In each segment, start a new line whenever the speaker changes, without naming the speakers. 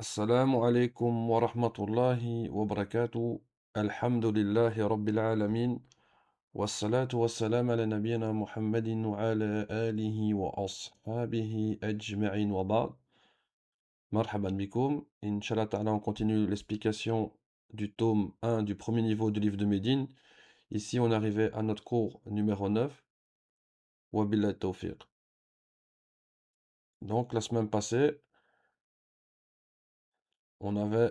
السلام عليكم ورحمة الله وبركاته. الحمد لله رب العالمين، والصلاة والسلام على نبينا محمد وعلى آله وأصحابه أجمعين وبعد. مرحبا بكم. Inch'Allah Ta'ala, on continue l'explication du tome 1 du premier niveau du livre de Médine. Ici, on arrivait à notre cours numéro 9. Wabillahi tawfiq. Donc, la semaine passée, on avait,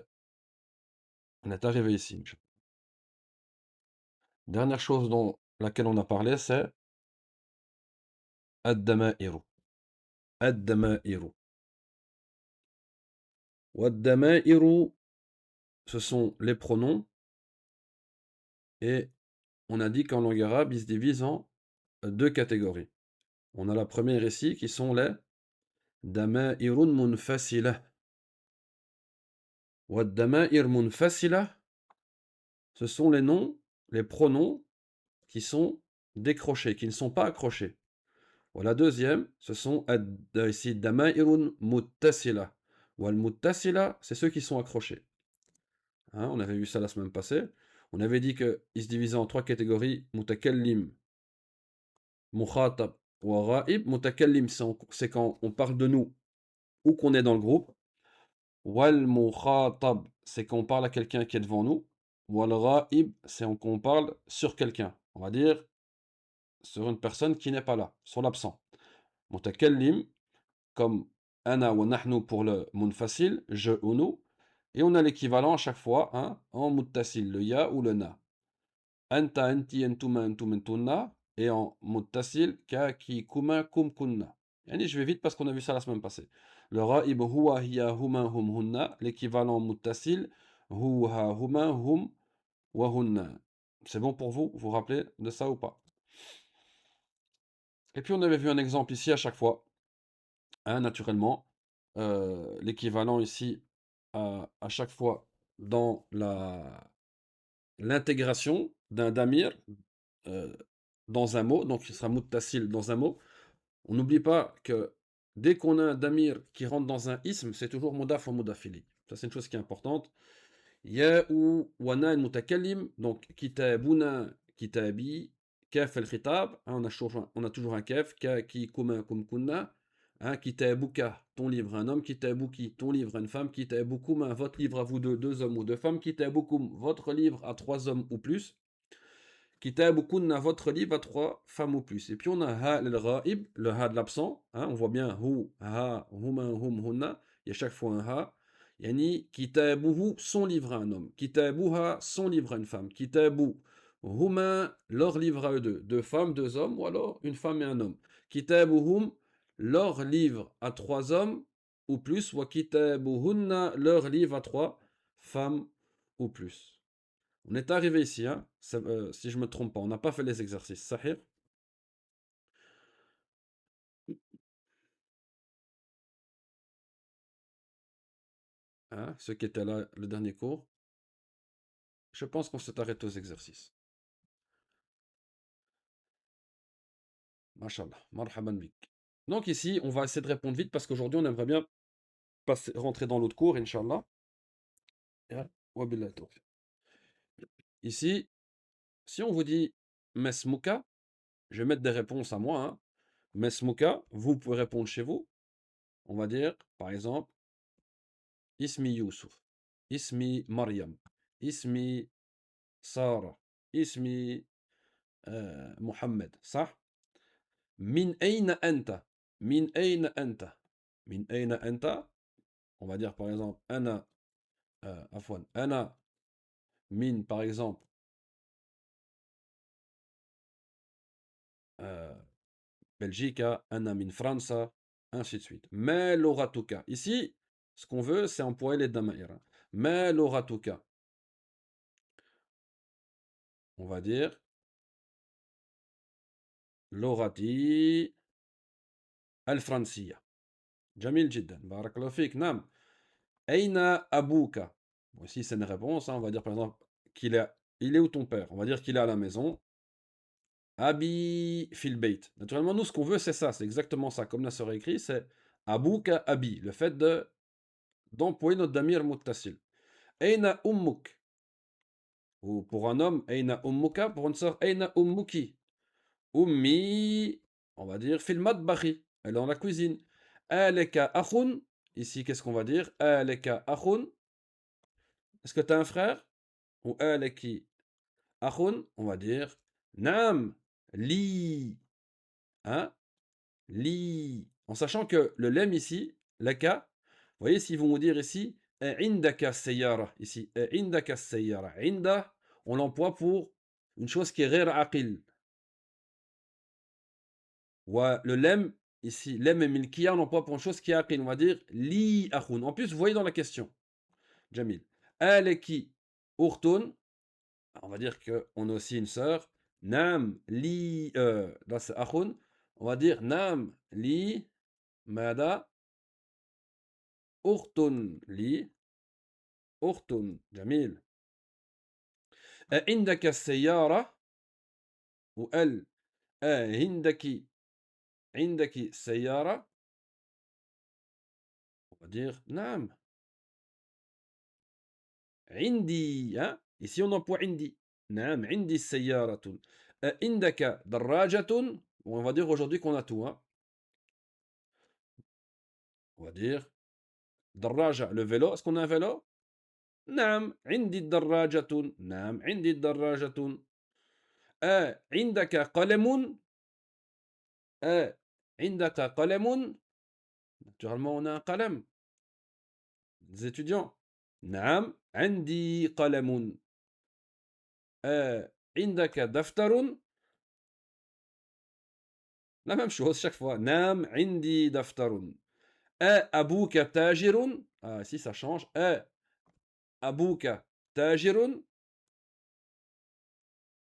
on est arrivé ici. Dernière chose dont laquelle on a parlé, c'est Ad-Dama'iru. Ad-Dama'iru. Wad-Dama'iru, ce sont les pronoms, et on a dit qu'en langue arabe, ils se divisent en deux catégories. On a la première ici qui sont les Dama'irun munfasilah. Wad-Dama'ir munfasilah, ce sont les noms, les pronoms qui sont décrochés, qui ne sont pas accrochés. La deuxième, ce sont ici Dama'irun muttasila. Wal muttasila, c'est ceux qui sont accrochés. Hein, on avait vu ça la semaine passée. On avait dit qu'il se divisait en trois catégories: mutakallim, mukhatab ou ra'ib. Mutakallim, c'est quand on parle de nous ou qu'on est dans le groupe. Wal mukhatab, c'est quand on parle à quelqu'un qui est devant nous. Wal ra'ib, c'est quand on parle sur quelqu'un. On va dire sur une personne qui n'est pas là, sur l'absent. Mutakallim, comme ana ou nahnu pour le munfasil, je ou nous. Et on a l'équivalent à chaque fois, hein, en muttasil, le ya ou le na. Anta, anti, antuma, antum, antunna. Et en muttasil, ka, ki, kuma, kum, kunna. Yani, je vais vite parce qu'on a vu ça la semaine passée. Le ra'ib, huwa, hiya, huma, hum, hunna. L'équivalent muttasil, huwa, huma, hum, wa, hunna. C'est bon pour vous? Vous vous rappelez de ça ou pas? Et puis on avait vu un exemple ici à chaque fois, hein, naturellement. L'équivalent ici à chaque fois dans l'intégration d'un damir euh, dans un mot, donc il sera muttasil dans un mot. On n'oublie pas que dès qu'on a un damir qui rentre dans un ism, c'est toujours mudaf ou mudafili. Ça, c'est une chose qui est importante. Ya ou wana al mutakallim, donc kitabuna, kitabi, kaf al khitab, hein, on a toujours un kaf, ka, ki, kuma, kum, kunna, hein, kitabuka, ton livre un homme, kitabuki, ton livre une femme, kitabukuma, votre livre à vous deux hommes ou deux femmes, kitabukum, votre livre à trois hommes ou plus. Kitabukunna, votre livre à trois femmes ou plus. Et puis on a ha al-ghaib, le ha de l'absent. Hein, on voit bien hu, ha, huma, hum, hunna. Il y a chaque fois un ha. Yani kitabuhu, son livre à un homme. Kitabuha, son livre à une femme. Kitabu, huma, leur livre à eux deux. Deux femmes, deux hommes, ou alors une femme et un homme. Kitabuhum, leur livre à trois hommes ou plus. Wa kitabuhunna, leur livre à trois femmes ou plus. On est arrivé ici, hein, si je ne me trompe pas, on n'a pas fait les exercices. Sahir, hein, ceux qui étaient là le dernier cours, je pense qu'on s'est arrêté aux exercices. Mashallah, marhaban bik. Donc ici, on va essayer de répondre vite parce qu'aujourd'hui, on aimerait bien rentrer dans l'autre cours, Inch'Allah. Ya, wabillahi tawfiq. Ici, si on vous dit Mesmouka, je vais mettre des réponses à moi. Hein. Mesmouka, vous pouvez répondre chez vous. On va dire, par exemple, Ismi Youssouf, Ismi Maryam, Ismi Sarah, Ismi محمد صح؟ من أين أنت؟ من أين أنت؟ من أين أنت؟ On va dire par exemple أنا عفوا أنا من par exemple Belgique, أنا من فرنسا, ainsi de suite. ما لغتك? Ici, ce qu'on veut, c'est employer les damaïr. ما لغتك? On va dire لغتي الفرنسية. جميل جدا. بارك الله فيك. نعم. أين أبوك? Bon, ici, c'est une réponse. Hein. On va dire par exemple il est où ton père? On va dire qu'il est à la maison. Abi fil bait. Naturellement, nous, ce qu'on veut, c'est ça. C'est exactement ça. Comme la sœur a écrit, c'est Abouka Abi. Le fait de d'employer notre damir muttasil. Aina ummuk. Ou pour un homme, aina ummuka. Pour une sœur, aina ummuki. Ummi, on va dire, fil matbahi. Elle est dans la cuisine. Aleka akhun. Ici, qu'est-ce qu'on va dire? Aleka akhun. Est-ce que tu as un frère? Ou aleki akhun. On va dire, nam, li. Hein? Li. En sachant que le lem ici, laka, vous voyez, s'ils vont vous dire ici, indaka sayyara, ici, indaka sayyara. Inda, on l'emploie pour une chose qui est rare aqil. Ou le lem, ici, lem et milkiya, on l'emploie pour une chose qui est aqil. On va dire li akhun. En plus, vous voyez dans la question, Jamil. Aleki urtun, on va dire qu'on a aussi une sœur. Nam li, là c'est akhun. On va dire nam li mada أخت لي أخت جميل عندك السيارة وال عندك سيارة on va dire نعم عندي hein? Ici on emploie عندي نعم عندي سيارة عندك دراجة on va dire aujourd'hui qu'on a tout hein? On va dire دراجة le vélo est-ce qu'on a un vélo نعم عندي دراجة نعم عندي دراجة عندك قلم عندك قلم naturellement on a un قلم des étudiants نعم عندي قلم عندك دفتر la même chose chaque fois نعم عندي دفتر أبوك تاجر ah ici ça change أبوك تاجر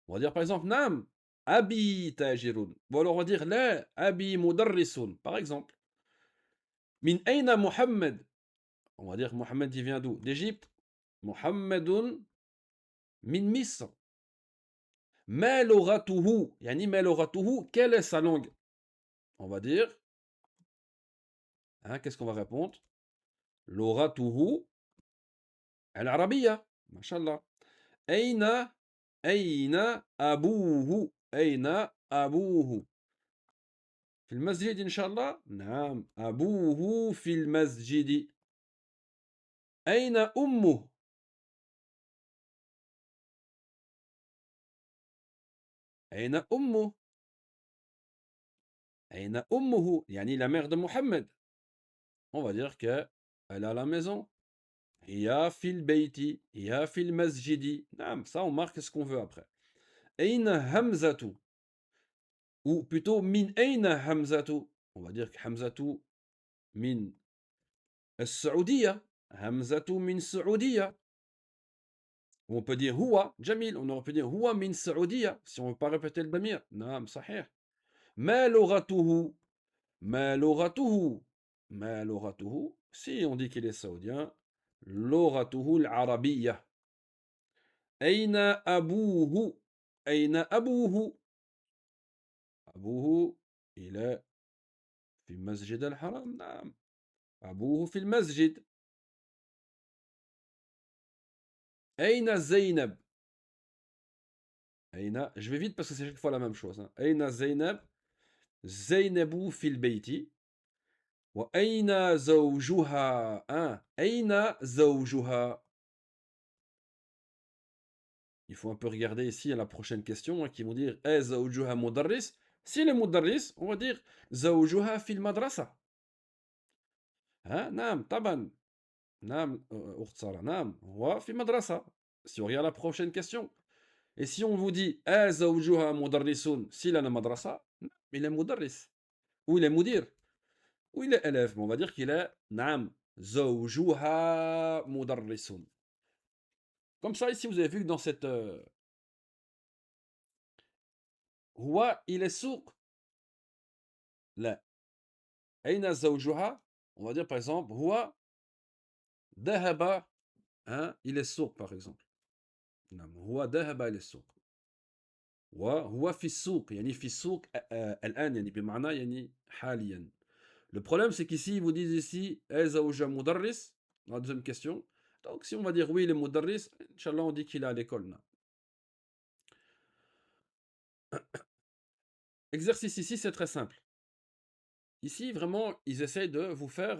on va dire par exemple نعم أبي تاجر ou alors on va dire لا أبي مدرس par exemple من أين محمد on va dire Mohamed il vient d'où d'Égypte محمد من مصر ما لغته يعني ما لغته quelle est sa langue on va dire hein, qu'est-ce qu'on va répondre لغته العربية ما شاء الله أين أبوه أين أبوه في المسجد إن شاء الله نعم أبوه في المسجد أين أمه أين أمه أين أمه يعني la mère de Mohammed on va dire que elle est à la maison هي في البيت هي في المسجد نعم ça on marque ce qu'on veut après أين همزة ou plutôt من أين همزة on va dire que همزة من السعودية همزة من السعودية on peut dire هو جميل on aurait pu dire هو من السعودية si on ne veut pas répéter le ضمير نعم صحيح ما لغته ما لغته ما لغته si on dit qu'il est saoudien لغته العربية أين أبوه أين أبوه أبوه إلى في المسجد الحرام نعم أبوه في المسجد أين زينب أين je vais vite parce que c'est chaque fois la même chose hein. أين زينب زينب في البيت وأين زوجها أين زوجها il faut un peu regarder ici à la prochaine question hein, qui vont dire زوجها مدرس si le مدرس on va dire زوجها في المدرسة نعم طبعا نعم أخت سارة نعم هو في مدرسة si on regarde la prochaine question et si on vous dit زوجها مدرسون s'il a une مدرسة il est مدرس ou il est مدير ou il est élève mais on va dire qu'il est نعم زوجها مدرس comme ça ici vous avez vu que dans cette هو il est سوق لا أين زوجها on va dire par exemple هو ذهب il est سوق par exemple نعم هو ذهب إلى السوق وهو في السوق يعني في السوق الآن يعني بمعنى يعني حاليا le problème c'est qu'ici ils vous disent ici زوج مدرس La deuxième question. Donc, si on va dire oui, le mudarris, Inch'Allah, on dit qu'il est à l'école. Non. Exercice ici, c'est très simple. Ici, vraiment, ils essayent de vous faire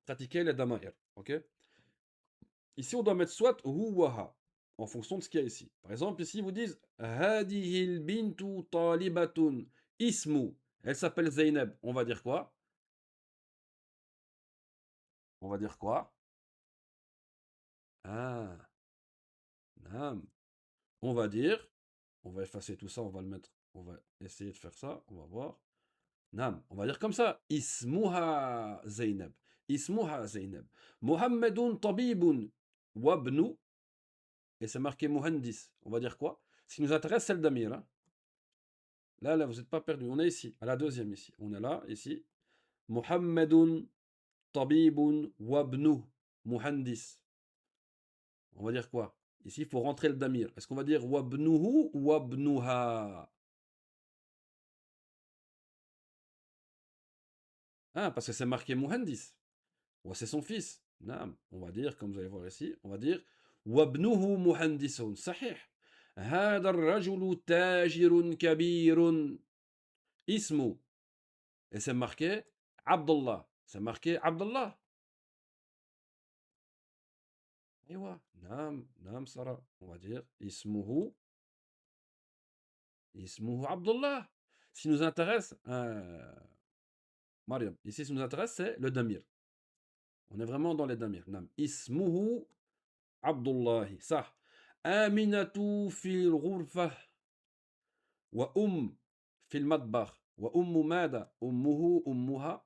pratiquer les damair. Ok? Ici, on doit mettre soit hu ou ha, en fonction de ce qu'il y a ici. Par exemple, ici, ils vous disent Hadihil bintu talibatun ismu. Elle s'appelle Zainab. On va dire quoi? On va dire quoi? Ah, naam. On va dire, on va effacer tout ça, on va le mettre, on va essayer de faire ça, on va voir. Naam, on va dire comme ça. Ismuha Zainab. Ismuha Zainab. Mohammedun tabibun wabnu. Et c'est marqué Muhandis. On va dire quoi? Ce qui nous intéresse, c'est le damir. Hein. Là, vous n'êtes pas perdu. On est ici, à la deuxième ici. On est là, ici. Muhammadun tabibun wabnu. Muhandis. On va dire quoi? Ici, il faut rentrer le damir. Est-ce qu'on va dire wabnuhu ou wabnuha? Ah, parce que c'est marqué Muhandis. Ouais, c'est son fils. Naam. On va dire, comme vous allez voir ici, on va dire وابنه مهندس صحيح هذا الرجل تاجر كبير اسمه et c'est marqué Abdullah. C'est marqué Abdullah. ايوه نعم نعم Sarah. On va dire اسمه Abdullah. Ce qui nous intéresse, Mariam, ici ce qui nous intéresse c'est le damir. On est vraiment dans les damir. نعم اسمه عبد الله صح آمنة في الغرفة وأم في المطبخ وأم ماذا أمه أمها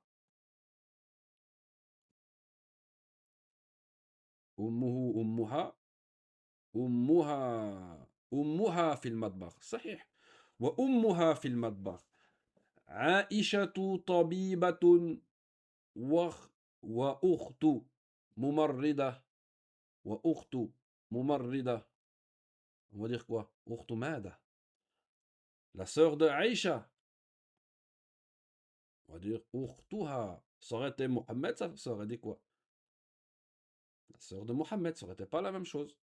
أمه أمها أمها في المطبخ صحيح وأمها في المطبخ عائشة طبيبة وأخت ممرضة وأخت ممرضة on va dire quoi أخت ماذا la sœur de Aïcha on va dire أختها ça aurait été Mohamed ça aurait dit quoi la sœur de Mohamed ça aurait été pas la même chose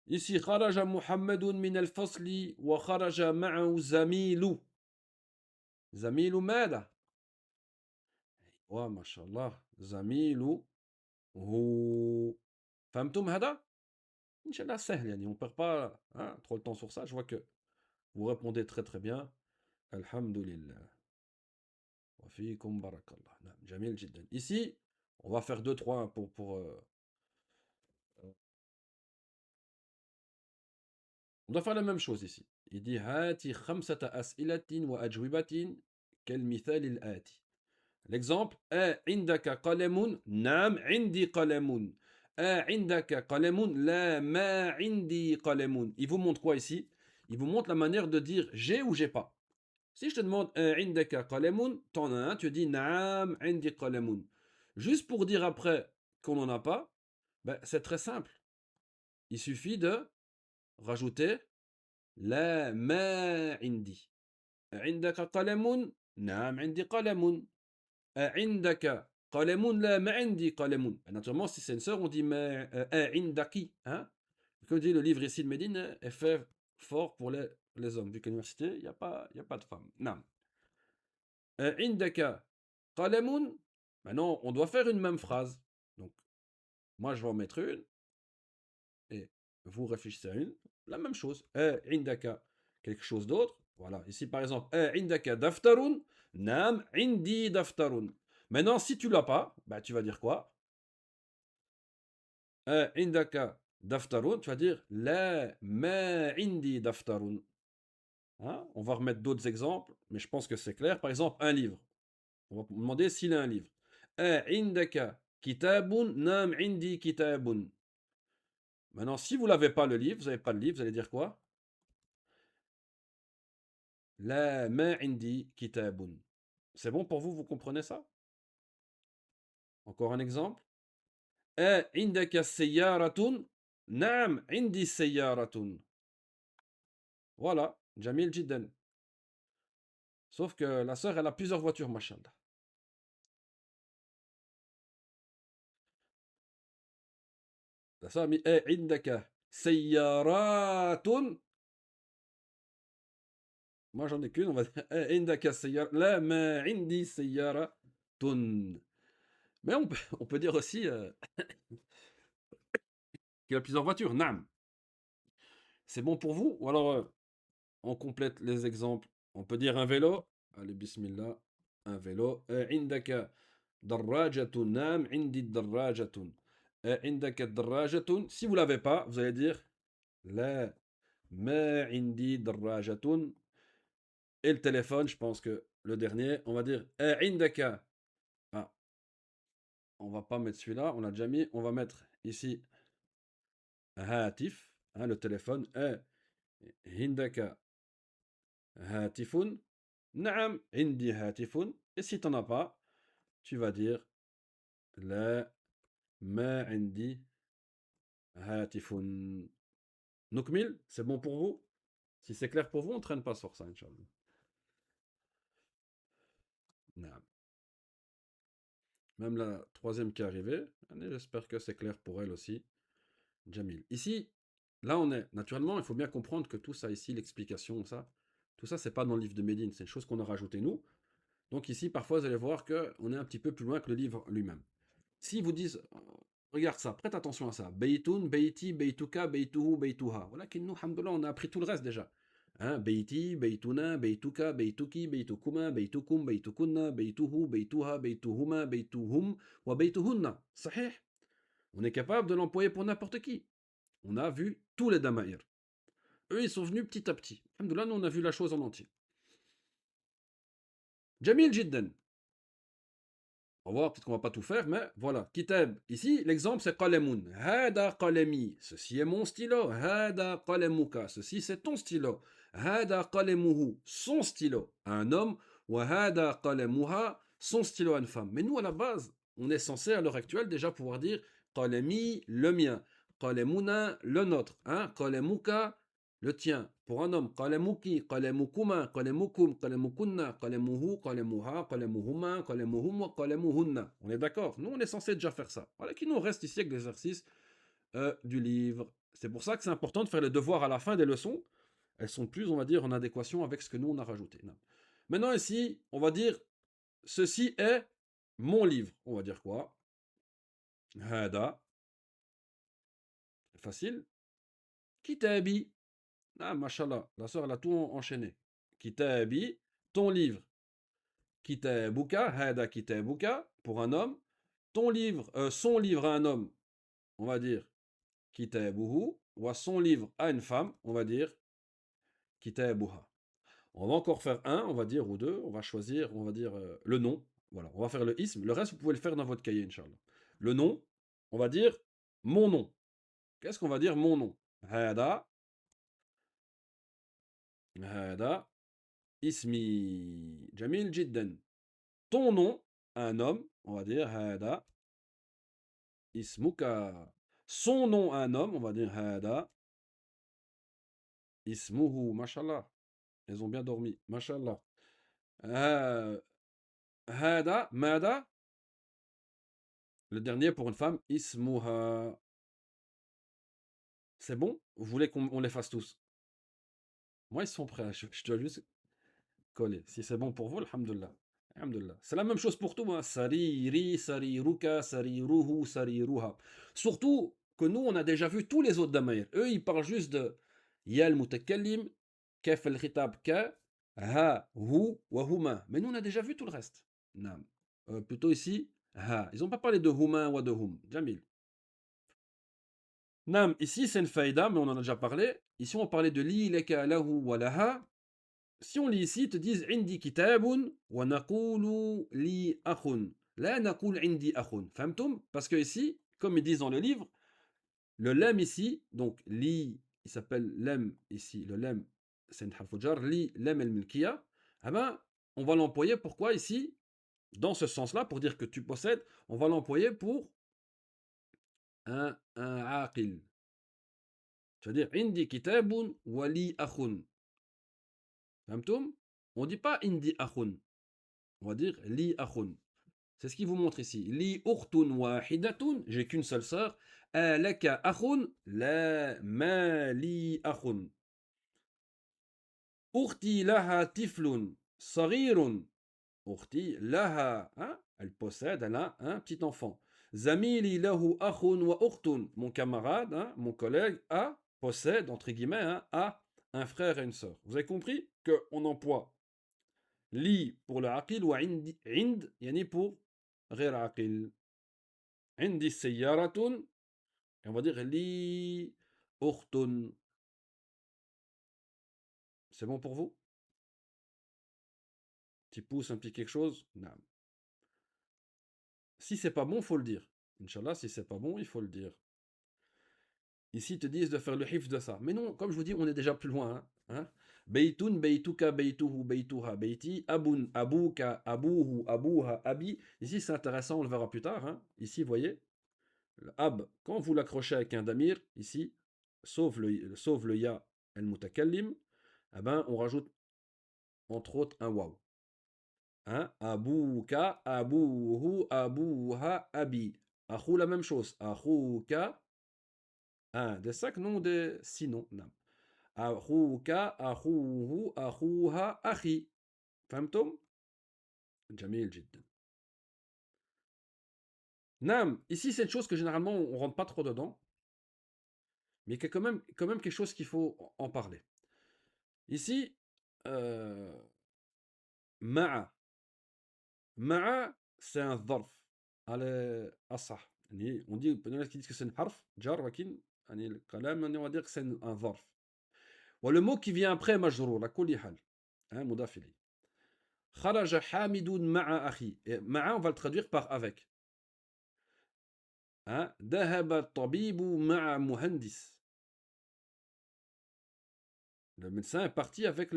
ici خرج محمد من الفصل وخرج معه زميل زميل ماذا ما شاء الله زميل هو فهمتم هذا إن شاء الله سهل يعني on perd pas hein, trop le temps sur ça je vois que vous répondez très très bien الحمد لله وفيكم بارك الله نعم جميل جدا ici on va faire 2-3 pour on doit faire la même chose ici il dit هاتي 5 أسئلة وأجوبة كالمثال الآتي l'exemple عندك قلم نعم عندي قلم عندك قلم لا ما عندي قلم il vous montre quoi ici il vous montre la manière de dire j'ai ou j'ai pas si je te demande عندك قلم t'en as un tu dis نعم عندي قلم juste pour dire après qu'on n'en a pas ben, c'est très simple il suffit de rajouter لا ما عندي عندك قلم نعم عندي قلم عندك قلم لا ما عندي قلم naturellement si c'est une sœur on dit ما عندك hein comme dit le livre ici de Médine est fait fort pour les hommes vu qu'à l'université il y a pas de femmes non عندك قلم maintenant on doit faire une même phrase donc moi je vais en mettre une et vous réfléchissez à une la même chose عندك quelque chose d'autre voilà ici par exemple عندك دفتر نعم عندي دفتر maintenant si tu l'as pas bah tu vas dire quoi عندك دفتر tu vas dire لا ما عندي دفتر hein on va remettre d'autres exemples mais je pense que c'est clair par exemple un livre on va vous demander s'il a un livre عندك كتاب نعم عندي كتاب maintenant si vous l'avez pas le livre vous n'avez pas le livre vous allez dire quoi لا ما عندي كتاب c'est bon pour vous vous comprenez ça encore un exemple عندك سيارة نعم عندي سيارة voilà جميل جدا sauf que la sœur elle a plusieurs voitures machallah ça, mais عندك سيارات. Moi, j'en ai qu'une, on va dire عندك سيارة. لا ما عندي سيارة. Mais on peut dire aussi qu'il a plusieurs voitures. نعم. C'est bon pour vous? Ou alors, on complète les exemples. On peut dire un vélo. Allez, bismillah. Un vélo. عندك دراجة. نعم عندي دراجة. عندك دراجة. Si vous l'avez pas, vous allez dire لا ما عندي دراجة. Et le téléphone, je pense que le dernier, on va dire عندك. Ah, on va pas mettre celui-là, on l'a déjà mis. On va mettre ici هاتف, hein, le téléphone. عندك هاتف. نعم عندي هاتف. Et si tu n'en as pas, tu vas dire لا ما عندي هاتف. نكمل, c'est bon pour vous? Si c'est clair pour vous, on ne traîne pas sur ça, Inch'Allah. نعم. Même la troisième qui est arrivée, allez, j'espère que c'est clair pour elle aussi. Jamil. Ici, là on est, naturellement, il faut bien comprendre que tout ça ici, l'explication, ça, tout ça, c'est pas dans le livre de Médine, c'est une chose qu'on a rajouté nous. Donc ici, parfois, vous allez voir qu'on est un petit peu plus loin que le livre lui-même. S'ils vous disent, regarde ça, prête attention à ça. Beitoun, beiti, beituka, beituhu, beituha. Voilà qu'il nous, alhamdoulilah, on a appris tout le reste déjà. Hein, beiti, beituna, beituka, beituki, beitukuma, beitukum, beitukunna, beituhu, beituha, beituhuma, beituhum, wa beituhunna. Sahih. On est capable de l'employer pour n'importe qui. On a vu tous les damaïr. Eux, ils sont venus petit à petit. Alhamdoulilah, nous, on a vu la chose en entier. Jamil Jidden. On va voir, peut-être qu'on va pas tout faire, mais voilà. Kitab. Ici, l'exemple, c'est qalamun. Hada qalami. Ceci est mon stylo. Hada qalamuka. Ceci, c'est ton stylo. Hada qalamuhu. Son stylo. Un homme. Wa hada qalamuha. Son stylo à une femme. Mais nous, à la base, on est censé, à l'heure actuelle, déjà pouvoir dire qalami, le mien. Qalamuna, le nôtre. Hein? Qalamuka, le tien. Pour un homme, qalamuki, qalamukuma, qalamukum, qalamukunna, qalamuhu, qalamuha, qalamuhuma, qalamuhum, wa qalamuhunna. On est d'accord? Nous, on est censé déjà faire ça. Voilà qui nous reste ici avec l'exercice du livre. C'est pour ça que c'est important de faire les devoirs à la fin des leçons. Elles sont plus, on va dire, en adéquation avec ce que nous, on a rajouté. Non. Maintenant, ici, on va dire, ceci est mon livre. On va dire quoi? Hada. Facile. Kitabi. Ah, mashallah, la sœur, elle a tout enchaîné. Kitabi, ton livre. Kitabuka, hada kitabuka, pour un homme. Ton livre, son livre à un homme, on va dire kitabuhu. Ou à son livre à une femme, on va dire kitabuha. On va encore faire un, on va dire, ou deux. On va choisir, on va dire le nom. Voilà, on va faire le ism. Le reste, vous pouvez le faire dans votre cahier, Inch'Allah. Le nom, on va dire mon nom. Qu'est-ce qu'on va dire mon nom? Hada, hada, ismi. Jamil jiddan. Ton nom, un homme, on va dire hada, ismuka. Son nom, un homme, on va dire hada, ismuhu, mashallah. Ils ont bien dormi, mashallah. Hada, mada. Le dernier pour une femme, ismuha. C'est bon? Vous voulez qu'on les fasse tous? Moi, ils sont prêts. Je dois juste coller. Si c'est bon pour vous, alhamdulillah. Alhamdulillah. C'est la même chose pour tout. Hein. Sariri, sariruka, sariruhu, sariruha. Surtout que nous, on a déjà vu tous les autres damaïr. Eux, ils parlent juste de yal mutakallim, kef al khitab ka, ha, hu, wa huma. Mais nous, on a déjà vu tout le reste. Nam. Plutôt ici, ha. Ils n'ont pas parlé de huma ou de hum. Jamil. Nam, ici, c'est une faïda, mais on en a déjà parlé. Ici, on parlait de li, leka, lahu, wa laha. Si on lit ici, ils te disent عندي كتاب ونقول لي أخ لا نقول عندي أخ. فهمتم? Parce que ici, comme ils disent dans le livre, le lem ici, donc li, il s'appelle lem ici, le lem c'est une harf jar, li lem el milkiya, ah ben, on va l'employer pourquoi ici, dans ce sens-là, pour dire que tu possèdes, on va l'employer pour un aqil. C'est-à-dire عندي كتاب ولي أخ. فهمتم? On ne dit pas عندي أخ, on va dire li akhun. C'est ce qu'il vous montre ici. Li ukhtun wahidatun, j'ai qu'une seule sœur. Alaka akhun, la ma li akhun. Ukhti laha tiflun, saghirun. Ukhti laha, hein, elle possède, elle a un petit enfant. Zamili lahu akhun wa ukhtun. Mon camarade, hein, mon collègue, possède, entre guillemets, hein, a un frère et une sœur. Vous avez compris qu'on emploie li pour le aqil ou ind, yani pour غير عاقل. عندي سيارة, et on va dire li أخت. C'est bon pour vous? Petit pouce, un petit quelque chose? Non. Si c'est pas bon, faut le dire. Inch'Allah, si c'est pas bon, il faut le dire. Ici, ils te disent de faire le hifz de ça. Mais non, comme je vous dis, on est déjà plus loin. Hein. Beitun, beituka, beituhu, beituha, beiti, abun, abuka, abuhu, abuha, abi. Ici, c'est intéressant, on le verra plus tard. Hein. Ici, vous voyez, le ab, quand vous l'accrochez avec un damir, ici, sauf le ya, el mutakallim, eh ben, on rajoute entre autres un waw. Hein? Abouka, abouhu, abouha, abi. Akhou, la même chose. Akhouka, des 5 noms, des 6 noms. Non. Akhouka, akhouhu, akhouha, akhi. فهمتم؟ جميل جدا. Nam, ici c'est une chose que généralement on rentre pas trop dedans, mais qui est quand même quelque chose qu'il faut en parler. Ici, ma'a. Ma'a, c'est un ظرف. على الصح. يعني on dit, il y en a qui disent que c'est un harf, jar, ولكن يعني الكلام on va dire que c'est un ظرف. Le mot qui vient après, majrour, la كل حال. Hein, مضاف إليه. خرج حامد مع أخي. Et ma'a, on va le traduire par avec. Hein? ذهب الطبيب مع مهندس. Le médecin est parti avec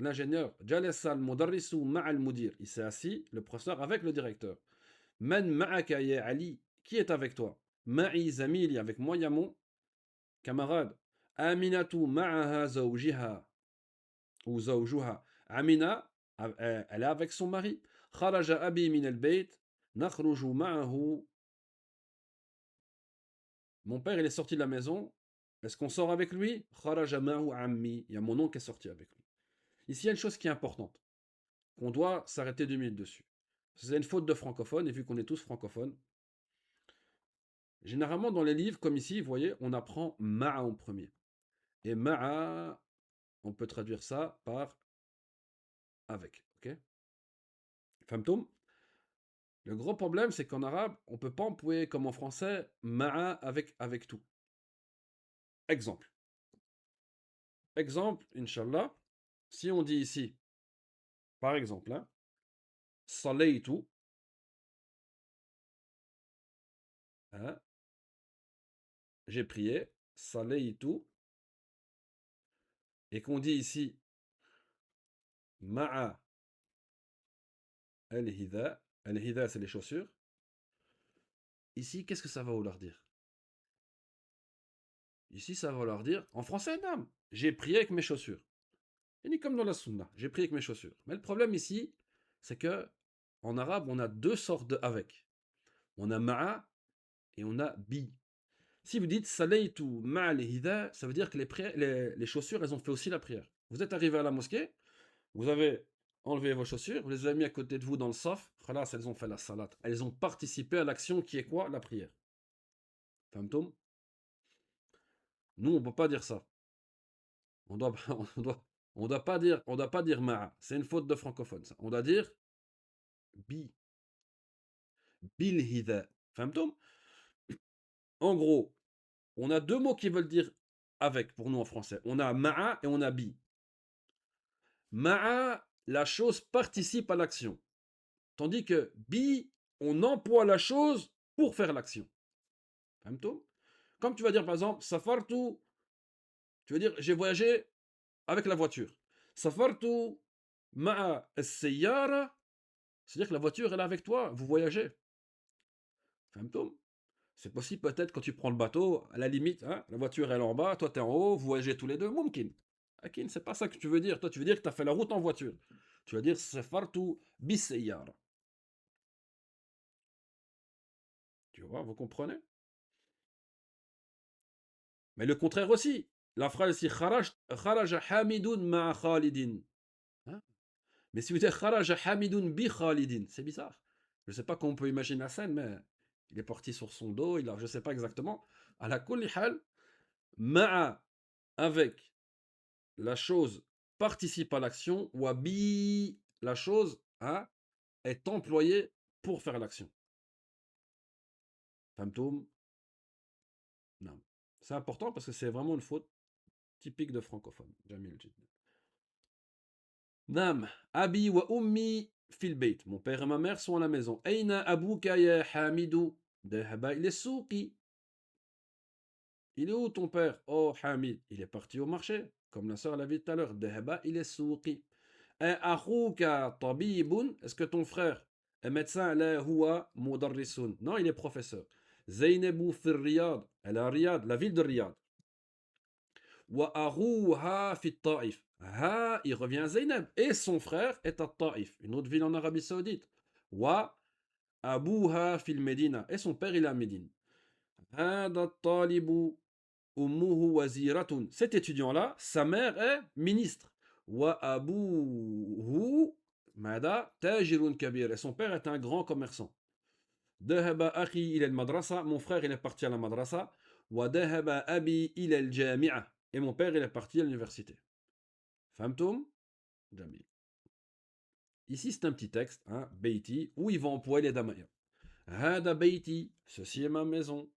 l'ingénieur. جلس المدرس مع المدير. Il s'est assis, le professeur, avec le directeur. Man ma'aka ya Ali, qui est avec toi? Ma'i zamili, avec moi, il y a mon camarade. Aminatu ma'aha zawjiha, ou zawjuha. Amina, elle est avec son mari. Kharaja abi min al-bayt, nakhruju ma'ahu. Mon père, il est sorti de la maison. Est-ce qu'on sort avec lui? Kharaja ma'ahu ammi. Il y a mon oncle qui est sorti avec lui. Ici, il y a une chose qui est importante, qu'on doit s'arrêter 2 minutes dessus. C'est une faute de francophone, et vu qu'on est tous francophones, généralement, dans les livres, comme ici, vous voyez, on apprend ma'a en premier. Et ma'a, on peut traduire ça par avec. Ok? Famtoum. Le gros problème, c'est qu'en arabe, on ne peut pas employer comme en français ma'a avec tout. Exemple. Exemple, Inch'Allah, si on dit ici, par exemple, hein, salaytu, hein, j'ai prié, salaytu, et qu'on dit ici ma'a al-hida, al-hida c'est les chaussures. Ici, qu'est-ce que ça va vouloir dire? Ici, ça va vouloir dire, en français, non, j'ai prié avec mes chaussures. Et ni comme dans la sunna, j'ai prié avec mes chaussures. Mais le problème ici, c'est que en arabe, on a 2 sortes de avec. On a ma'a et on a bi. Si vous dites salaytu ma'a al-hida, ça veut dire que les chaussures, elles ont fait aussi la prière. Vous êtes arrivé à la mosquée, vous avez enlevé vos chaussures, vous les avez mis à côté de vous dans le saf, khalas, elles ont fait la salat. Elles ont participé à l'action qui est quoi? La prière. Fahmtoum? Nous, on ne peut pas dire ça. On doit, on doit pas dire ma'a. C'est une faute de francophone, ça. On doit dire bi. Bil hida. Fahmtoum? En gros, on a 2 mots qui veulent dire avec pour nous en français. On a ma'a et on a bi. Ma'a, la chose participe à l'action. Tandis que bi, on emploie la chose pour faire l'action. Fahmtoum? Comme tu vas dire par exemple, safartu, tu veux dire j'ai voyagé avec la voiture. Safartu ma'a as-sayyara, c'est-à-dire que la voiture elle est avec toi, vous voyagez. Fahmtoum? C'est possible peut-être quand tu prends le bateau, à la limite, hein, la voiture elle est en bas, toi tu es en haut, vous voyagez tous les deux, mumkin. Akin, c'est pas ça que tu veux dire. Toi tu veux dire que tu as fait la route en voiture. Tu vas dire safartu bis-sayyara. Tu vois, vous comprenez? Mais le contraire aussi. La phrase ici, kharaja Hamidun ma'a Khalidin. Hein. Mais si vous dites kharaja Hamidun bi Khalidin, c'est bizarre. Je ne sais pas comment on peut imaginer la scène, mais il est parti sur son dos, je ne sais pas exactement. À la kulli hal, ma'a, avec, la chose participe à l'action, ou bi, la chose, hein, est employée pour faire l'action. Famtoum? Non. C'est important parce que c'est vraiment une faute typique de francophone. Jamil Jid. Nam, abi wa ummi fil bayt. Mon père et ma mère sont à la maison. Aina abouka ya Hamidou? Dhahaba il est souqi. Il est où ton père? Oh Hamid, il est parti au marché. Comme la sœur l'a vu tout à l'heure. Dhahaba il est souqi. Akhuka tabibun? Est-ce que ton frère est médecin? La huwa mudarrisun. Non, il est professeur. Zainabou fil Riyad. Elle est à Riyad, la ville de Riyad. Wa arouha fit Taif. Ha, il revient à Zainab. Et son frère est à Taif, une autre ville en Arabie Saoudite. Wa abouha fil Medina. Et son père, il est à Médine. Hada talibu ummuhu waziratun. Cet étudiant-là, sa mère est ministre. Wa abouhu mada tajirun kabir. Et son père est un grand commerçant. Dahaba akhi il est madrasa. Mon frère, il est parti à la madrasa. Wa dahaba abi il est jami'a. Et mon père, il est parti à l'université. Famtoum? Jamil. Ici, c'est un petit texte, hein, Beiti, où il va employer les damayas. Hada Beiti, ceci est ma maison.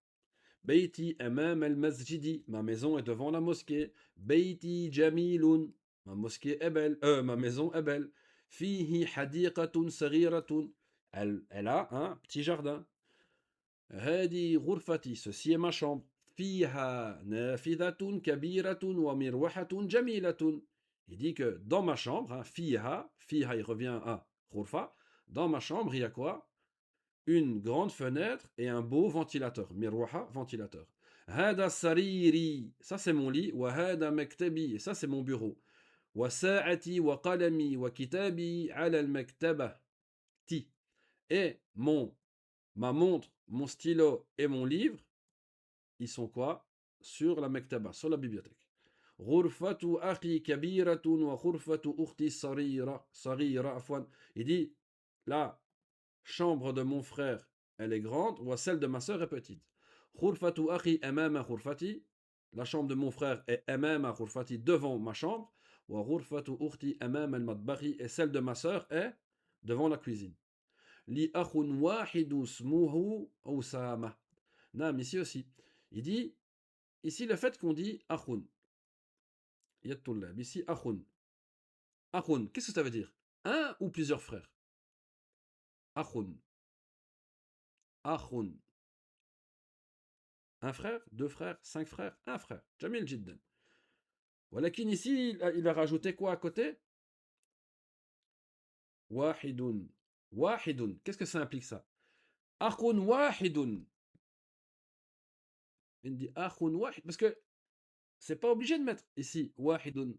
Beiti amam al-masjidi, ma maison est devant la mosquée. Beiti jamilun, ma mosquée est belle, ma maison est belle. Fihi hadiqatun saghiratun, elle a un petit jardin. Hadi ghurfati, ceci est ma chambre. Fiha nafidatun kabiratun wa mirwahatun jamilatun. Il dit que dans ma chambre, hein, fiha, fiha il revient à ghurfa, dans ma chambre il y a quoi? Une grande fenêtre et un beau ventilateur. Mirwaha, ventilateur. Hada sariri, ça c'est mon lit. Wa hada maktabi, ça c'est mon bureau. Wa sa'ati wa qalami wa kitabi ala al-maktaba. Ti. Et ma montre, mon stylo et mon livre, ils sont quoi? Sur la mektaba, sur la bibliothèque. Ghurfatu akhi kabiratun wa ghurfatu ukhti sarira afwan. Il dit, la chambre de mon frère, elle est grande, ou celle de ma sœur est petite. Ghurfatu akhi amama ghurfati. La chambre de mon frère est amama ghurfati, devant ma chambre. Wa ghurfatu ukhti amama al-matbakhi. Et celle de ma sœur est devant la cuisine. Li akhun wahidu smuhu Oussama. Non, mais ici aussi. Il dit, ici le fait qu'on dit akhun, ici akhun. Akhun, qu'est-ce que ça veut dire? Un ou plusieurs frères? Akhun. Akhun. Un frère, deux frères, cinq frères, un frère. Jamil Jiddan. Walakin ici, il a rajouté quoi à côté? Wahidun. Wahidun. Qu'est-ce que ça implique ça? Akhun wahidun. Il dit akhun wahid. Parce que c'est pas obligé de mettre ici wahidun.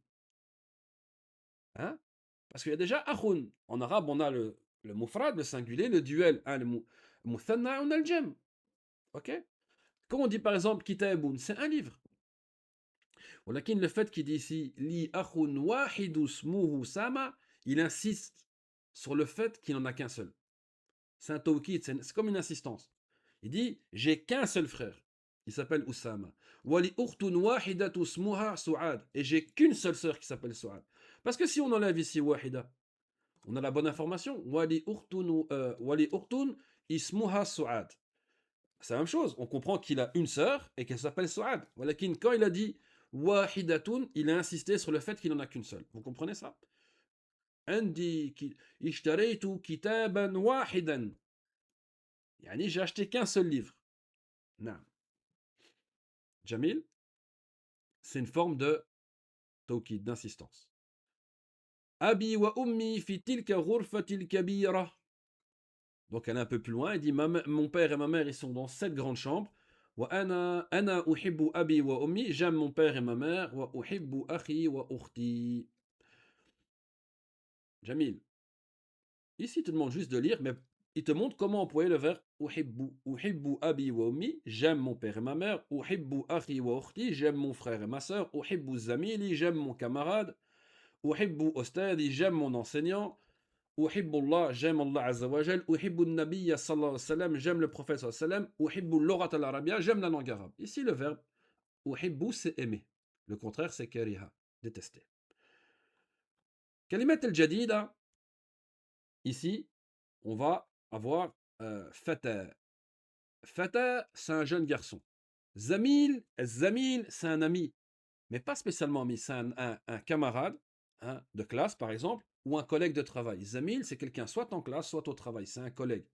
Hein? Parce qu'il y a déjà akhun. En arabe, on a le mufrad, le singulier, le duel, hein, le muthanna, on a le jem. Ok? Quand on dit par exemple kitabun, c'est un livre. Walakin le fait qu'il dit ici li akhun wahidu smuhu sama, il insiste sur le fait qu'il n'en a qu'un seul. C'est un tawkid, c'est comme une insistance. Il dit j'ai qu'un seul frère. Il s'appelle Oussama. Wali ukhtun wahidatu smuha Su'ad. Et j'ai qu'une seule sœur qui s'appelle Su'ad. Parce que si on enlève ici wahida, on a la bonne information. Wali ukhtun ismuha Su'ad. C'est la même chose. On comprend qu'il a une sœur et qu'elle s'appelle Su'ad. Walakin quand il a dit wahidatun, il a insisté sur le fait qu'il n'en a qu'une seule. Vous comprenez ça? Andi ishtaraytu kitaban wahidan. Yani j'ai acheté qu'un seul livre. Non. Jamil, c'est une forme de tawkid, d'insistance. Abi wa ummi fi tilka ghurfatil kabira. Donc elle est un peu plus loin, elle dit mon père et ma mère ils sont dans cette grande chambre. Wa ana uhibbu abi wa ummi, j'aime mon père et ma mère. Wa uhibbu akhi wa ukhti. Jamil. Ici, il te demande juste de lire, mais il te montre comment employer le verbe uhibbu. Uhibbu abi wa ummi, j'aime mon père et ma mère. Uhibbu akhi wa ukhti, j'aime mon frère et ma sœur. Uhibbu zamili, j'aime mon camarade. Uhibbu ostadi, j'aime mon enseignant. Uhibbu Allah, j'aime Allah Azza wa Jal. Uhibbu nabiyya sallallahu alayhi wa sallam, j'aime le prophète sallallahu alayhi wa sallam. Uhibbu l'orat al-arabia, j'aime la langue arabe. Ici, le verbe uhibbu, c'est aimer. Le contraire, c'est kariha, détester. Kalimat al-jadida, ici, on va avoir fata. Fata, c'est un jeune garçon. Zamil, zamil, c'est un ami, mais pas spécialement ami, c'est un camarade hein, de classe, par exemple, ou un collègue de travail. Zamil, c'est quelqu'un soit en classe, soit au travail, c'est un collègue.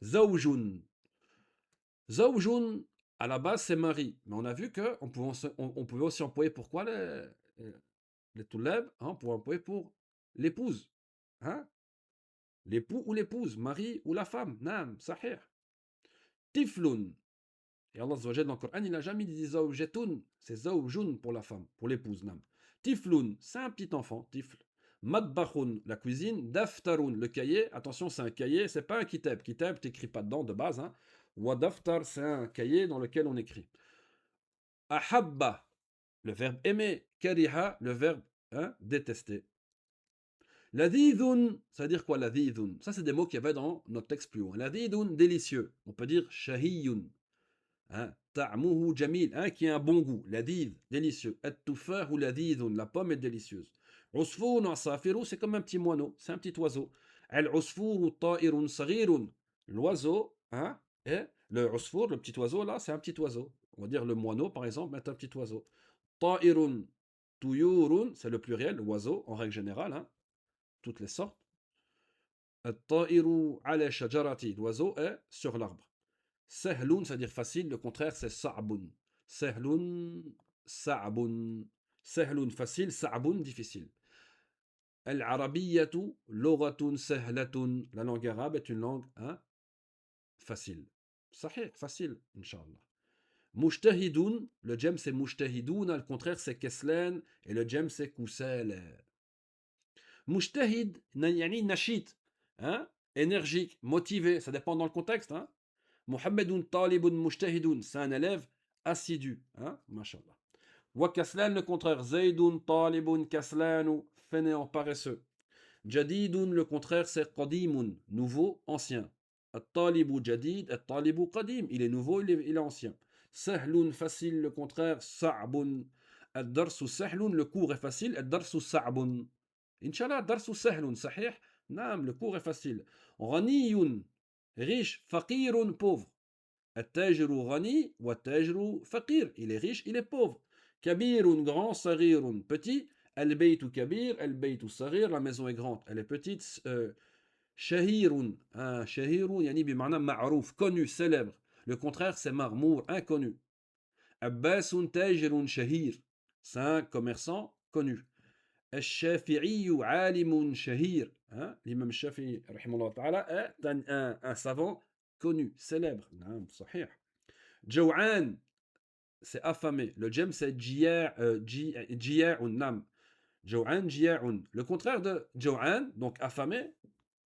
Zawjun. Zawjun, à la base, c'est mari, mais on a vu qu'on pouvait aussi employer pourquoi les touleb, hein, on pouvait employer pour l'épouse. Hein? L'époux ou l'épouse, mari ou la femme. Naam, sahih. Tiflun. Et Allah Azzawajal dans le Coran, il n'a jamais dit zawjatun, c'est zawjun pour la femme, pour l'épouse. Nam. Tiflun, c'est un petit enfant, tifl. Madbakhun, la cuisine. Daftarun, le cahier. Attention, c'est un cahier, c'est pas un kitab. Kitab, t'écris pas dedans de base. Hein. Wa daftar, c'est un cahier dans lequel on écrit. Ahabba, le verbe aimer. Kariha, le verbe hein, détester. Ladidun, ça veut dire quoi ladidun? Ça, c'est des mots qu'il y avait dans notre texte plus haut. Ladidun, délicieux. On peut dire shahiyun. Hein, ta'muhu jamil, hein, qui a un bon goût. Ladid, délicieux. At-tufah ou ladidun, la pomme est délicieuse. Usfun asafiru, c'est comme un petit moineau, c'est un petit oiseau. Al-usfuru ta'irun saghirun, l'oiseau, hein, et le usfur, le petit oiseau là, c'est un petit oiseau. On va dire le moineau par exemple, est un petit oiseau. Ta'irun, tuyurun, c'est le pluriel, oiseau en règle générale, hein, toutes les sortes. At-ta'iru ala shajarati, l'oiseau est sur l'arbre. Sahlun, c'est-à-dire facile, le contraire c'est sa'bun. Sahlun, sa'bun. Sahlun, facile, sa'bun, difficile. Al-arabiyyatu, lughatun sahlatun. La langue arabe est une langue hein, facile. Sahih, facile, Inch'Allah. Mujtahidun, le jem c'est mujtahidun, le contraire c'est keslan, et le jem c'est kusala. Mujtahid, yani nashit, hein, énergique, motivé, ça dépend dans le contexte. Hein. Muhammadun talibun mujtahidun, c'est un élève assidu. Hein, mashallah. Wa kaslan, le contraire. Zaydun talibun kaslanu, fainéant, paresseux. Jadidun, le contraire, c'est qadimun, nouveau, ancien. At-talibu jadid, at-talibu qadim, il est nouveau, il est ancien. Sahlun, facile, le contraire, sa'bun. Ad-darsu sahlun, le cours est facile, ad-darsu sa'bun. Inch'Allah, ad-darsu sahlun, sahih. Naam, le cours est facile. Ghaniyun, riche, faqirun, pauvre. At-tajru ghani wa at-tajru faqir. Il est riche, il est pauvre. Kabirun, grand, sarirun, petit. Al-baytu kabir, al-baytu sarir. La maison est grande, elle est petite. Shahirun, shahirun, yani bima'na ma'rouf, connu, célèbre. Le contraire, c'est marmour, inconnu. Abbasun tajirun shahir. C'est un commerçant connu. الشافعي عالم شهير. Hein? L'imam Shafi'i rahimahullah ta'ala, est un savant connu, célèbre. نعم صحيح. Jaw'an, c'est affamé. Le jem c'est jiya'un nam. Jaw'an jiya'un. Le contraire de jaw'an, donc affamé,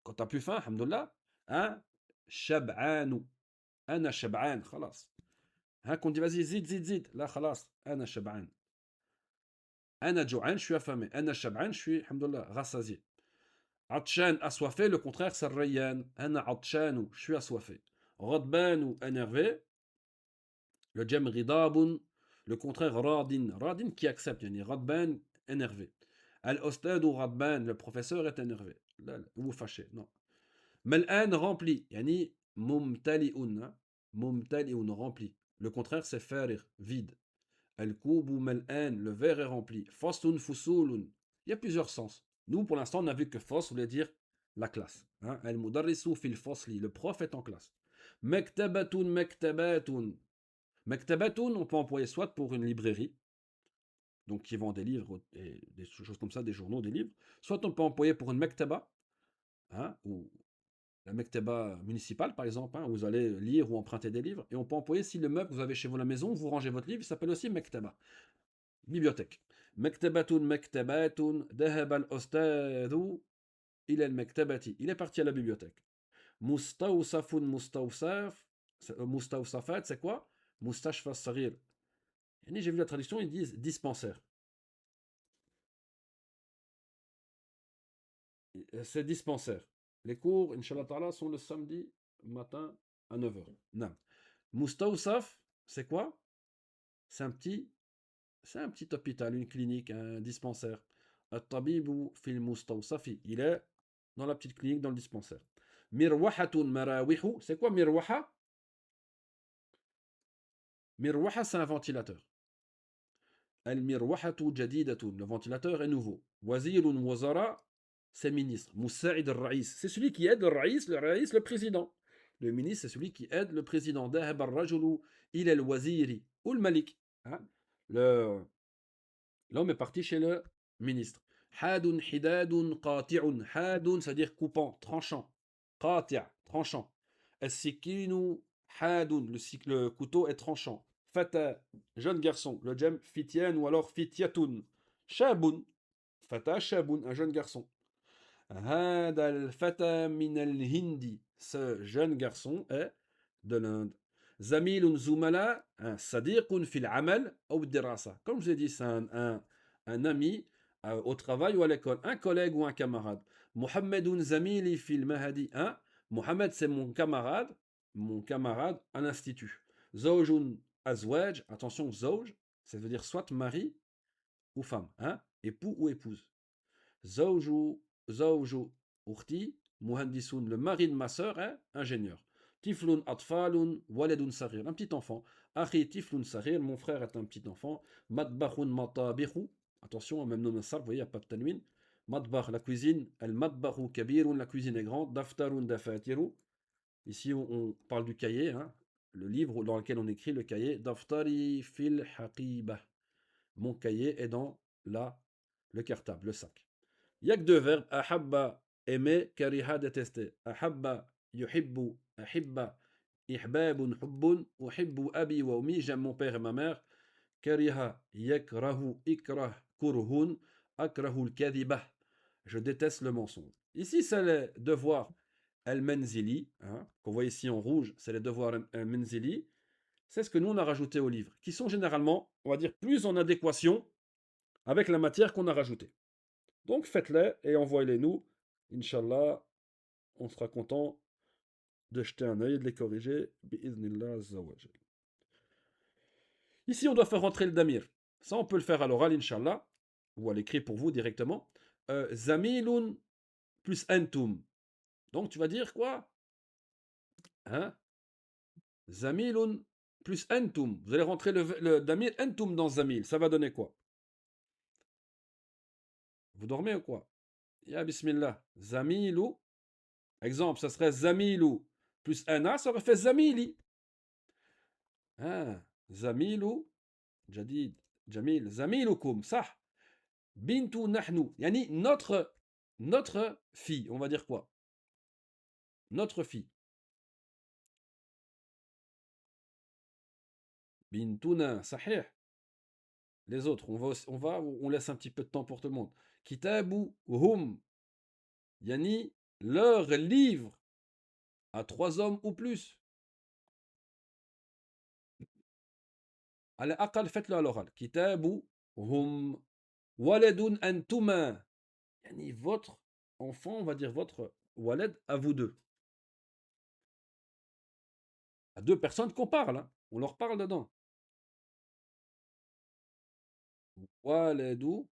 quand t'as plus faim, alhamdoulilah, hein, shab'anu. Ana shab'an, khalas. Hein, qu'on dit vas-y, zid, zid, zid. Là, khalas, ana shab'an. Ana jaw'an, je suis affamé. Ana shab'an, je suis, alhamdoulilah, rassasié. Atshan, assoiffé, le contraire c'est rayyan. Ana atshanu, je suis assoiffé. Radbanu, énervé. Le jem ridabun, le contraire radin. Radin qui accepte, yani radban, énervé. Al-ostadu radban, le professeur est énervé. Ou fâché, non. Mal'an, rempli, yani mumtali'un. Hein. Mumtali'un, rempli. Le contraire c'est farir, vide. Al-kubu mal'an, le verre est rempli. Fasun fusulun. Il y a plusieurs sens. Nous, pour l'instant, on n'a vu que fos voulait dire la classe. Hein. Al-mudarrisu fil fasli, le prof est en classe. Mektabatun, mektabatun. Mektabatun, on peut employer soit pour une librairie, donc qui vend des livres, et des choses comme ça, des journaux, des livres, soit on peut employer pour une mektaba, hein, ou la mektaba municipale par exemple, hein, où vous allez lire ou emprunter des livres, et on peut employer si le meuble que vous avez chez vous à la maison, vous rangez votre livre, il s'appelle aussi mektaba, bibliothèque. Mektabatun, mektabatun, dahab al-ostadu ila al-mektabati. Il est parti à la bibliothèque. Mustawsafun mustawsaf. Mustawsafat, c'est quoi? Mustashfa saghir. J'ai vu la traduction, ils disent dispensaire. C'est dispensaire. Les cours, Inch'Allah Ta'ala, sont le samedi matin à 9h. Non. Mustawsaf, c'est quoi? C'est un petit, c'est un petit hôpital, une clinique, un dispensaire. At-tabibu fil mustawsafi. Il est dans la petite clinique, dans le dispensaire. Mirwahatun marawihu. C'est quoi mirwaha? Mirwaha, c'est un ventilateur. Al-mirwahatu jadidatun. Le ventilateur est nouveau. Wazirun wazara, c'est ministre. Moussa'id al-raïs. C'est celui qui aide le raïs, le président. Le ministre, c'est celui qui aide le président. Dahab al-rajulu il est le waziri. Ou le malik. Hein? L'homme est parti chez le ministre. Hadun hidadun qati'un. Hadun, c'est-à-dire coupant, tranchant. Qati', tranchant. As-sikinu hadun. Le couteau est tranchant. Fata, jeune garçon. Le jam fityan ou alors fityatun. Shabun. Fata shabun, un jeune garçon. Hada al-fata min al-hindi. Ce jeune garçon est de l'Inde. Zamilun zumala, un sadiqun fil amal ou dirasa. Comme je l'ai dit, c'est un ami au travail ou à l'école, un collègue ou un camarade. Muhammadun zamili fil mahadi. Un, Mohamed c'est mon camarade à l'institut. Zawjun azwaj, attention, zawj, ça veut dire soit mari ou femme, hein, époux ou épouse. Zawju, zawju ukhti, muhandisun, le mari de ma sœur est ingénieur. Tiflun atfalun, waladun sarir, un petit enfant. Akhi tiflun sarir, mon frère est un petit enfant. Madbakhun matabihu, attention, même nom nasar, vous voyez, il n'y a pas de tanwin. Madbakh, la cuisine. El madbakhu kabirun, la cuisine est grande. Daftarun dafatiru, ici on parle du cahier, hein, le livre dans lequel on écrit le cahier. Daftari fil haqiba, mon cahier est dans le cartable, le sac. Il n'y a que deux verbes. Ahabba, aimer, kariha, détester. Ahabba, yuhibbu, ahibba, ihbabun, hubbun, uhibbu, abi wa ummi, j'aime mon père et ma mère. Kariha, yakrahu, ikrah, kurhun, akrahu al-kadhiba. Je déteste le mensonge. Ici, c'est les devoirs al-menzili, hein, qu'on voit ici en rouge, c'est les devoirs al-menzili. C'est ce que nous, on a rajouté au livre, qui sont généralement, on va dire, plus en adéquation avec la matière qu'on a rajoutée. Donc faites-les et envoyez-les nous. Inch'Allah, on sera content de jeter un œil et de les corriger. Ici, on doit faire rentrer le damir. Ça, on peut le faire à l'oral, Inch'Allah, ou à l'écrit pour vous directement. Zamilun plus entum. Donc tu vas dire quoi? Hein? Zamilun plus entum. Vous allez rentrer le damir entum dans zamil. Ça va donner quoi? Vous dormez ou quoi? Ya bismillah. Zamilu. Exemple, ça serait zamilu plus ana, ça aurait fait zamili. Ah, zamilu, jadid, jamil, zamilukum, ça. Bintu nahnu, yani notre fille, on va dire quoi? Notre fille. Bintuna, sahih. Les autres, on laisse un petit peu de temps pour tout le monde. Kitabu hum, yani leur livre à 3 hommes ou plus. À l'aqal, faites-le à l'oral. Kitabu hum, waladun antuma, yani votre enfant, on va dire votre walad à vous deux. À deux personnes qu'on parle, hein. On leur parle dedans. Waladu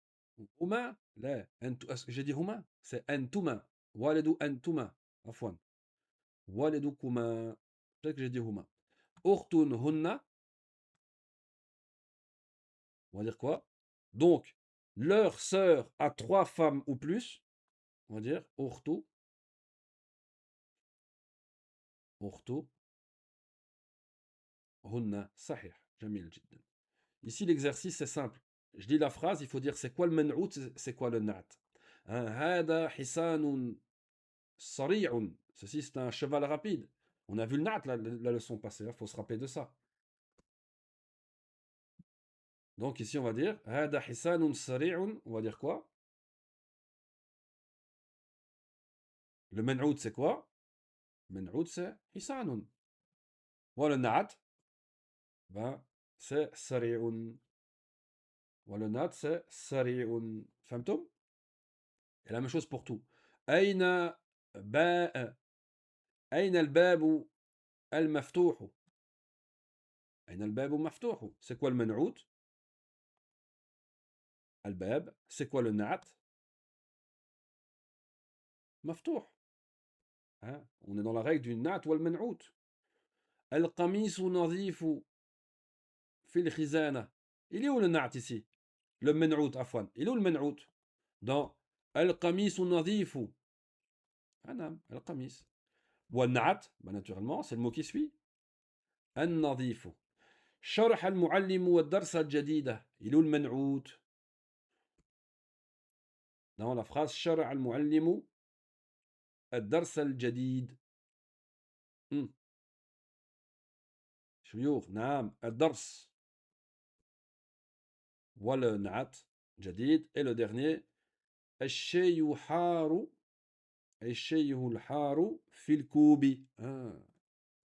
huma, là, est-ce que j'ai dit huma? C'est antuma. Waladu antuma. Afwan. Waladu kuma. Peut-être que j'ai dit huma. Urtun hunna. On va dire quoi? Donc, leur sœur a 3 femmes ou plus. On va dire urtu. Urtu. Hunna. Sahih. Jamil jiddan. Ici, l'exercice, c'est simple. Je dis la phrase, il faut dire c'est quoi le man'out, c'est quoi le na'at. Hada hisanun sari'un. Ceci, c'est un cheval rapide. On a vu le na'at la leçon passée, il faut se rappeler de ça. Donc ici, on va dire hada hisanun sari'un. On va dire quoi? Le man'out, c'est quoi? منعوت c'est حصان. ولا نعت ben c'est سريع. ولا نعت c'est سريع. فهمتم؟ Et la même chose pour tout. أين باء أين الباب المفتوح. أين الباب مفتوح. C'est quoi le منعوت؟ الباب. C'est quoi le نعت؟ مفتوح. Hein? On est dans la règle du نعت والمنعوت. القميص نظيف في الخزانة. Il est où le نعت ici? Le منعوت عفوا. Il est où le منعوت? Dans القميص نظيف. Ah non, القميص. والنعت, bah naturellement, c'est le mot qui suit. النظيف. شرح المعلم والدرس الجديدة. Il est où le منعوت? Dans la phrase شرح المعلم الدرس الجديد. شيوخ نعم الدرس. ولا نعت جديد. Et le dernier الشاي حار. الشاي الحار في الكوب. Ah.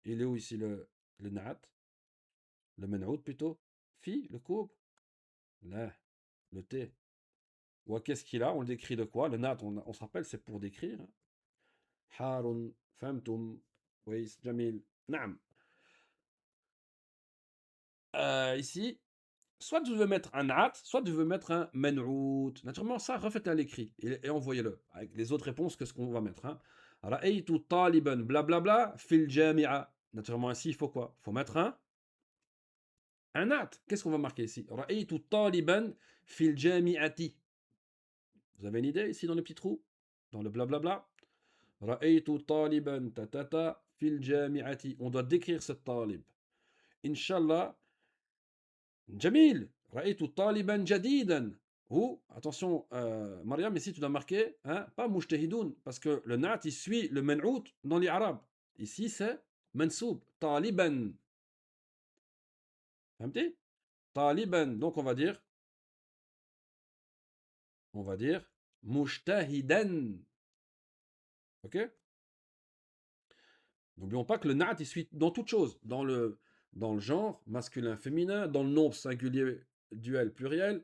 Il est où ici le نعت? Le منعوت plutôt. Fi, le كوب. Là, le thé. Ou qu'est-ce qu'il a? On le décrit de quoi? Le nat, on se rappelle, c'est pour décrire. حار. فهمتم. Oui, جميل. نعم. Ici, soit tu veux mettre un nat, soit tu veux mettre un men'out. Naturellement, ça, refaites à l'écrit et envoyez-le avec les autres réponses que ce qu'on va mettre. Hein. Ra'aytu taliban, blablabla, fil jami'a. Naturellement, ici, il faut quoi? Il faut mettre un nat. Qu'est-ce qu'on va marquer ici? Ra'aytu taliban fil jami'ati. Vous avez une idée ici dans le petit trou? Dans le blablabla? Ra'aytu taliban tatata fil jami'ati. On doit décrire ce talib. Inch'Allah. Jamil. Ra'aytu taliban jadidan. Ou, attention, Mariam, ici tu dois marquer, hein, pas mujtahidoun, parce que le nat il suit le men'out dans les arabes. Ici c'est mansoub, taliban. Fahmti? Taliban. Donc on va dire mujtahidan. Ok? N'oublions pas que le nat il suit dans toute chose, dans le genre masculin, féminin, dans le nombre singulier, duel, pluriel,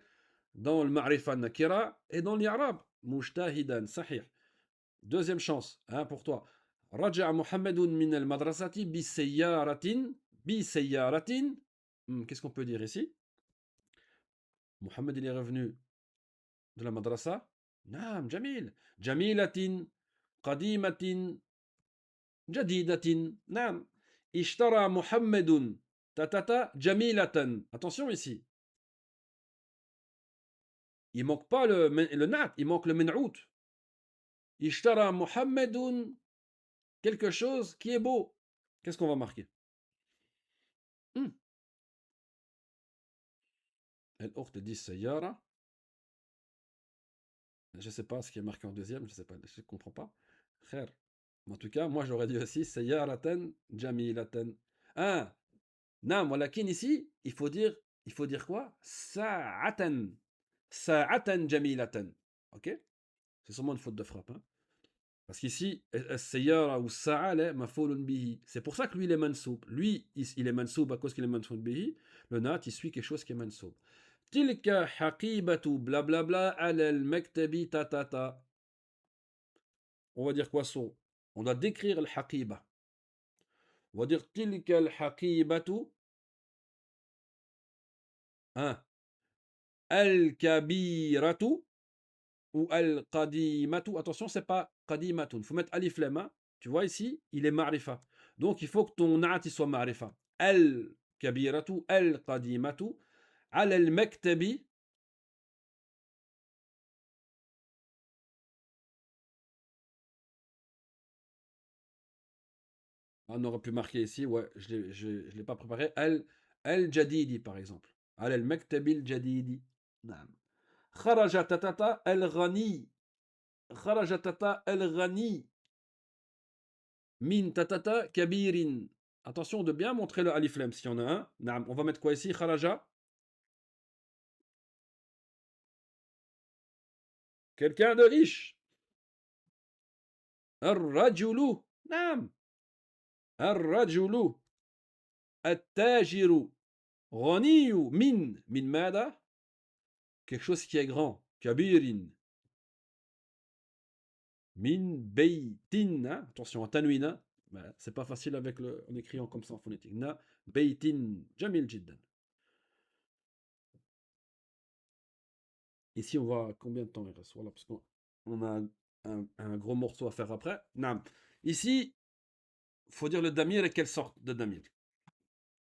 dans le ma'rifa nakira et dans l'irab. Mujtahidan, sahih. Deuxième chance, hein, pour toi. Raja Muhammadun min al-madrasati bi sayyaratin. Bi sayyaratin. Qu'est-ce qu'on peut dire ici? Mohammed, il est revenu de la madrasa. Naam, Jamil. Jamilatin. Qadimatin. Jadidatin. Naam. Ishtara Muhammadun. Tatata jamilatan. Attention ici. Il manque pas le nat, il manque le men'out. Ishtara Muhammadun. Quelque chose qui est beau. Qu'est-ce qu'on va marquer? الأخت dit سيارة. Je ne sais pas ce qui est marqué en deuxième, je ne sais pas, je ne comprends pas. Khair. En tout cas, moi j'aurais dit aussi سيارة جميلة. Ah, nam, walakin ici, il faut dire quoi? ساعة. ساعة جميلة. Ok? C'est sûrement une faute de frappe. Hein? Parce qu'ici, السيارة ou الساعة, là, مفعول به. C'est pour ça que lui, il est mansoub. Lui, il est mansoub à cause qu'il est mansoub به. Le nat, il suit quelque chose qui est mansoub. تلك حقيبة بلا بلا بلا على المكتب تاتاتا. On va dire quoi son? On doit décrire le haqiba. On va dire تلك الحقيبة الكبيرة ou al-qadimatu. Attention, c'est pas qadimatun. Il faut mettre alif lam. Hein. Tu vois ici, il est ma'rifa. Donc il faut que ton na'at soit ma'rifa. Al-kabiratu, al-qadimatu, ala al-maktabi. On aurait pu marquer ici, ouais, je l'ai pas préparé. Al-jadidi, par exemple. Ala al-maktabi al-jadidi. Naam. Kharaja tatata al-ghani. Kharaja tata al-ghani. Min tatata kabirin. Attention de bien montrer le alif lam s'il y en a un. Naam. On va mettre quoi ici? Kharaja. Quelqu'un de riche. الرجل. نعم. الرجل التاجر غني من ماذا؟ Quelque chose qui est grand. كبير. Min beitin. Hein? Attention, tanwin. Hein? Ben, c'est pas facile avec en écrivant comme ça en phonétique. Na beitin. Jamil jiddan. Ici, on voit combien de temps il reste. Voilà, parce qu'on a un gros morceau à faire après. Nam. Ici, il faut dire le damir et quelle sorte de damir.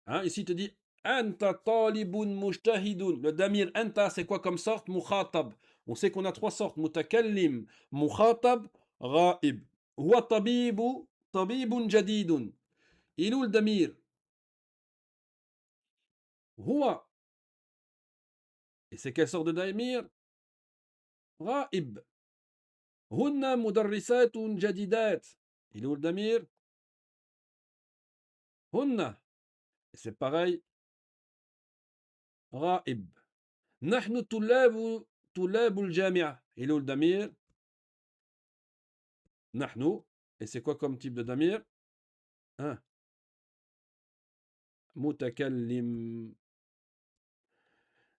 Hein? Ici, il te dit Anta talibun mujtahidun. Le damir anta, c'est quoi comme sorte? Mukhatab. On sait qu'on a trois sortes. Mutakallim, mukhatab, ghaib. Huwa tabibu, tabibun jadidun. Il est où le damir? Huwa. Et c'est quelle sorte de damir? Ghaib. Hunna mudarrisatun jadidat. Il est où le damir? Hunna. Et c'est pareil. Ghaib. Nahnu tulabul jami'a. Il est où le damir? Nahnu. Et c'est quoi comme type de damir? Hein? متكلم.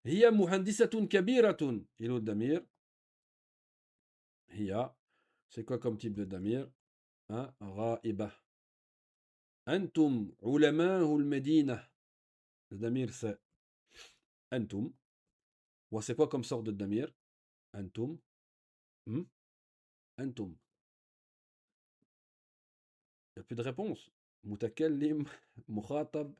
هي مهندسة كبيرة. Il est où le damir? هي. C'est quoi comme type de damir? Hein? غائبة. أنتم علماء المدينة. Le damir c'est أنتم. Ou c'est quoi comme sorte de damir? أنتم. Hmm? أنتم. Il n'y a plus de réponse. متكلم مخاطب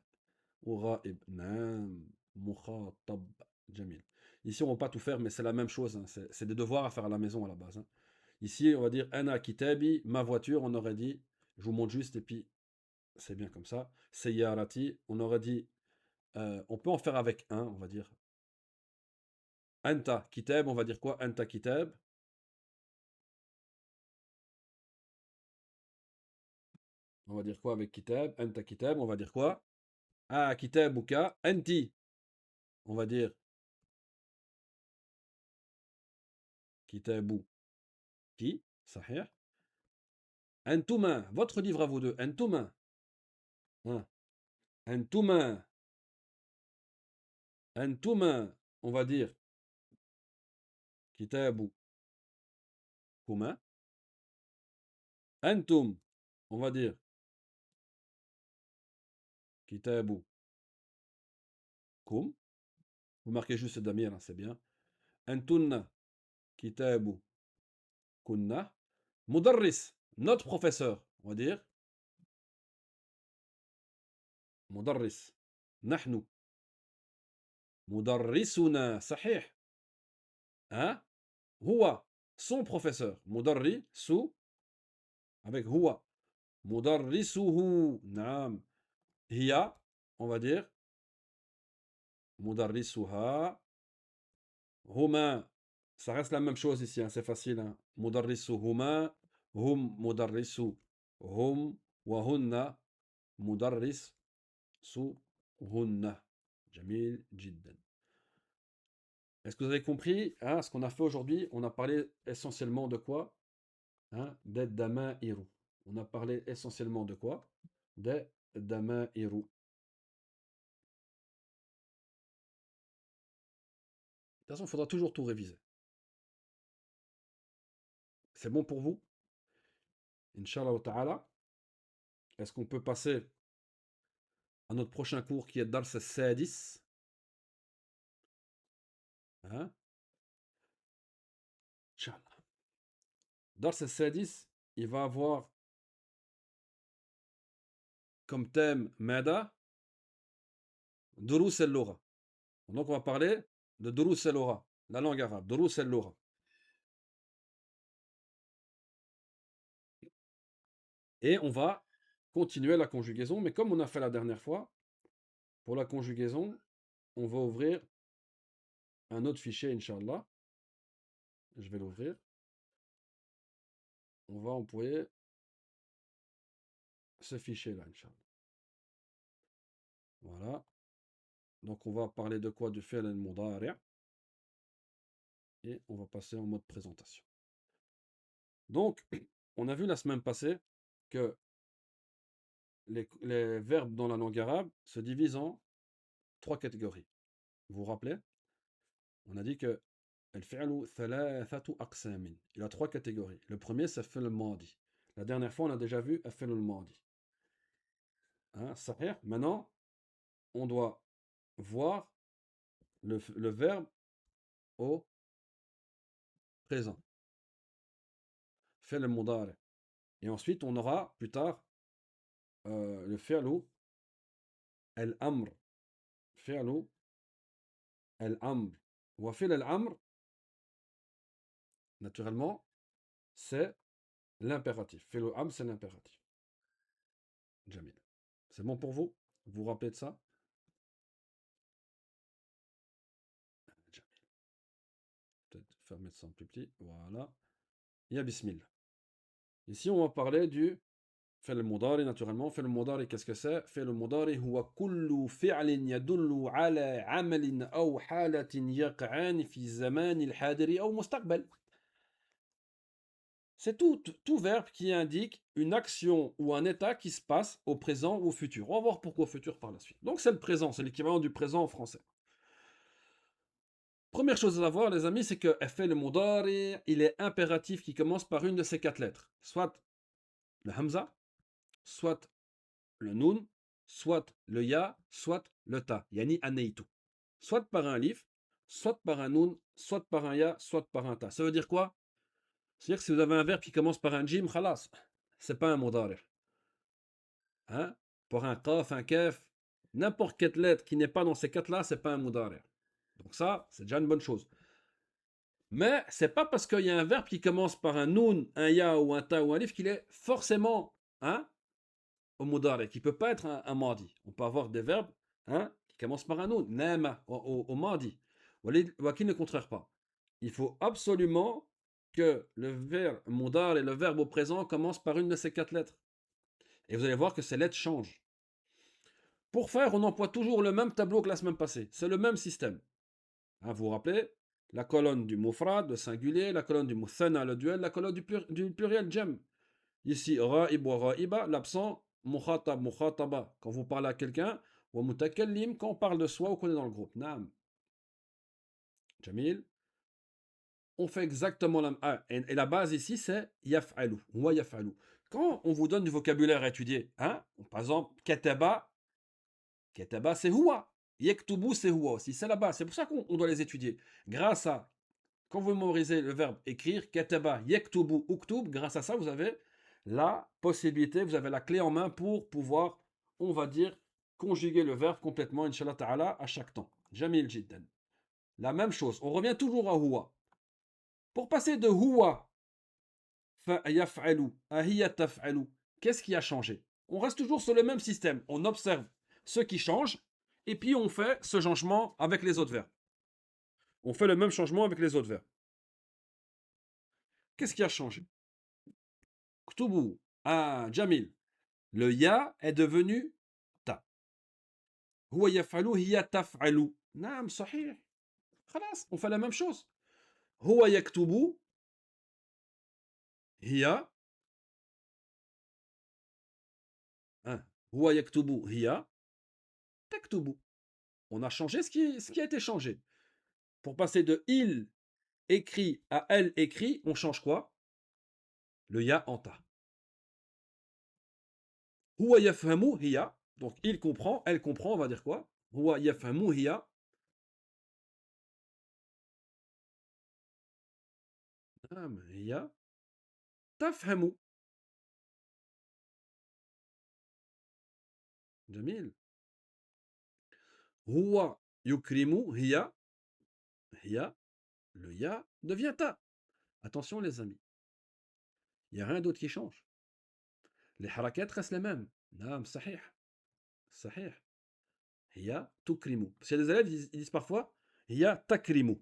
وغائب. نعم مخاطب. جميل. Ici, on ne va pas tout faire, mais c'est la même chose. Hein. C'est des devoirs à faire à la maison à la base. Hein. Ici, on va dire Ana kitabi, ma voiture, on aurait dit, je vous montre juste, et puis c'est bien comme ça. Seyyarati, on aurait dit, on peut en faire avec un, on va dire. Anta kitab, on va dire quoi? Anta kitab. On va dire quoi avec kitab? Anta kitab, on va dire quoi? Ah, kitabuka, anti. On va dire kitabu ki, sahih. Antuma, votre livre à vous deux. Antuma. Hein. Antuma. Antuma, on va dire kitabu kuma. Antum, on va dire kitabu kum. Vous marquez juste damir, hein, c'est bien. Antunna kitabu kunna. Mudarris, notre professeur, on va dire. Mudarris. Nahnu. Mudarrisuna, sahih. Hein? Huwa, son professeur. Mudarrisu, avec huwa. Mudarrisuhu, naam. Hiya, on va dire. Mudarrisuha. Huma, ça reste la même chose ici, hein, c'est facile. Hein. Mudarrisuhuma, hum mudarrisu. Hum wa hunna mudarris suhunna. Jamil jiddan. Est-ce que vous avez compris hein, ce qu'on a fait aujourd'hui? On a parlé essentiellement de quoi? Hein, des dama'iru. On a parlé essentiellement de quoi? Des dama'iru. De toute façon, il faudra toujours tout réviser. C'est bon pour vous? Inch'Allah ta'ala. Est-ce qu'on peut passer à notre prochain cours qui est Dars al-Sadis? Hein? Inch'Allah. Dars al-Sadis, il va avoir comme thème Mada, Durus al-Lugha. Donc on va parler de Durus al-Lugha, la langue arabe, Durus al-Lugha. Et on va continuer la conjugaison, mais comme on a fait la dernière fois, pour la conjugaison, on va ouvrir un autre fichier, Inch'Allah. Je vais l'ouvrir. On va employer ce fichier-là, Inch'Allah. Voilà. Donc on va parler de quoi? Du fi'l al-mudari'. Et on va passer en mode présentation. Donc, on a vu la semaine passée que les verbes dans la langue arabe se divisent en 3 catégories. Vous vous rappelez? On a dit que الفعل ثلاثة أقسام. Il a 3 catégories. Le premier, c'est الفعل الماضي. La dernière fois, on a déjà vu الفعل الماضي. Hein, صحيح? Maintenant, on doit voir le verbe au présent. الفعل المضارع. Et ensuite, on aura plus tard le فعل الأمر. فعل الأمر. وفعل الأمر, naturellement, c'est l'impératif. فعل الأمر, c'est l'impératif. Jamil. C'est bon pour vous? Vous vous rappelez de ça? Jamil. Peut-être faire mettre ça en plus petit. Voilà. Ya bismillah. Ici, on va parler du فعل المضارع naturellement. فعل المضارع, qu'est-ce que c'est? فعل المضارع هو كل فعل يدل على عمل أو حالة يقعان في الزمان الحاضر أو مستقبل. C'est tout verbe qui indique une action ou un état qui se passe au présent ou au futur. On va voir pourquoi au futur par la suite. Donc c'est le présent, c'est l'équivalent du présent en français. Première chose à savoir, les amis, c'est que fi'l mudari, il est impératif qui commence par une de ces 4 lettres. Soit le hamza, soit le noun, soit le ya, soit le ta. Yani aneitu. Soit par un alif, soit par un noun, soit par un ya, soit par un ta. Ça veut dire quoi? C'est-à-dire que si vous avez un verbe qui commence par un jim, khalas, c'est pas un mudari. Hein? Pour un qaf, un kaf, n'importe quelle lettre qui n'est pas dans ces 4 là, c'est pas un mudari. Donc ça, c'est déjà une bonne chose. Mais c'est pas parce qu'il y a un verbe qui commence par un noun, un ya ou un ta ou un alif qu'il est forcément au mudari, qui peut pas être un mardi. On peut avoir des verbes qui commencent par un noun, nema au mardi. Ou qui ne contraire pas. Il faut absolument que le verbe mudari, le verbe au présent, commence par une de ces 4 lettres. Et vous allez voir que ces lettres changent. Pour faire, on emploie toujours le même tableau que la semaine passée. C'est le même système. Vous vous rappelez? La colonne du mufrad, le singulier, la colonne du muthanna, le duel, la colonne du pluriel, jem. Ici, ra'ib wa ra'iba, l'absent, mukhatab, mukhataba, quand vous parlez à quelqu'un, wa mutakallim, quand on parle de soi ou qu'on est dans le groupe. Naam. Jamil. On fait exactement la et la base ici, c'est yaf'alu. Wa yaf'alu. Quand on vous donne du vocabulaire à étudier, par exemple, kataba, kataba, c'est huwa. Yaktubu, c'est huwa aussi. C'est la base. C'est pour ça qu'on doit les étudier. Grâce à Quand vous mémorisez le verbe écrire, kataba, yaktubu, uktub, grâce à ça, vous avez la possibilité, vous avez la clé en main pour pouvoir, on va dire, conjuguer le verbe complètement, inshallah ta'ala, à chaque temps. Jamil jiddan. La même chose, on revient toujours à huwa. Pour passer de huwa, yaf'alu, à hiya taf'alu, qu'est-ce qui a changé? On reste toujours sur le même système. On observe ce qui change, et puis on fait ce changement avec les autres verbes. On fait le même changement avec les autres verbes. Qu'est-ce qui a changé? Ktubu. Jamil. Le ya est devenu ta. Huwa yaf'alu, hiya taf'alu. Naam, sahih. Khalas, on fait la même chose. Huwa yaktubu, hiya. Huwa yaktubu, hiya taktubu. On a changé ce qui a été changé. Pour passer de il écrit à elle écrit, on change quoi? Le ya en ta. Huwa yafhamu, hiya. Donc il comprend, elle comprend, on va dire quoi? Huwa yafhamu, hiya. Naam, hiya tafhamu. Jamil. Huwa yukrimu, hiya. Hiya. Le ya devient ta. Attention les amis, il n'y a rien d'autre qui change. Les harakat restent les mêmes. Naam, sahih. Sahih. Hiya tukrimu. Parce qu'il y a des élèves, ils disent parfois hiya takrimu.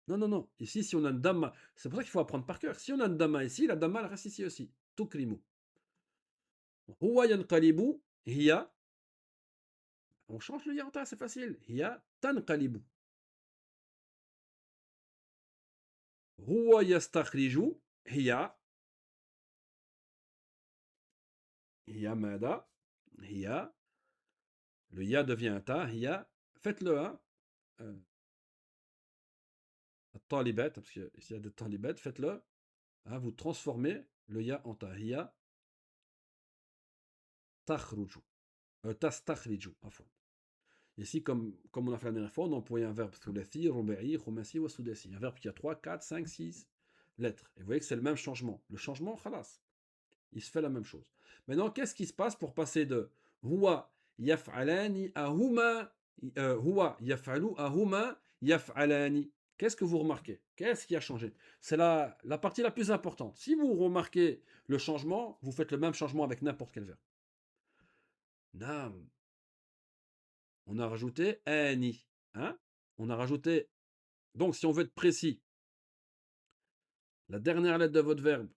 Non, non, non. Ici, si on a une damma, c'est pour ça qu'il faut apprendre par cœur. Si on a une damma ici, la damma elle reste ici aussi. Tukrimu. Huwa yanqalibu, hiya. On change le ya en ta, c'est facile. Hiya tanqalibu. Huwa yastakhriju, hiya. Hiya mada. hiya, le ya devient un ta, hiya, faites-le, hein, euh, talibat, parce qu'il y a des talibats, faites-le, hein, vous transformez le ya en ta, hiya, takhruju, tastakhriju, afwan. Ici, comme on a fait la dernière fois, on a employé un verbe thulathi, ruba'i, khumasi wa sudasi. Un verbe qui a 3, 4, 5, 6 lettres. Et vous voyez que c'est le même changement. Le changement, khalas, il se fait la même chose. Maintenant, qu'est-ce qui se passe pour passer de huwa yaf'alani à huma, huwa yaf'alu à huma yaf'alani? Qu'est-ce que vous remarquez? Qu'est-ce qui a changé? C'est la partie la plus importante. Si vous remarquez le changement, vous faites le même changement avec n'importe quel verbe. Nam, on a rajouté ani. Hein? On a rajouté. Donc, si on veut être précis, la dernière lettre de votre verbe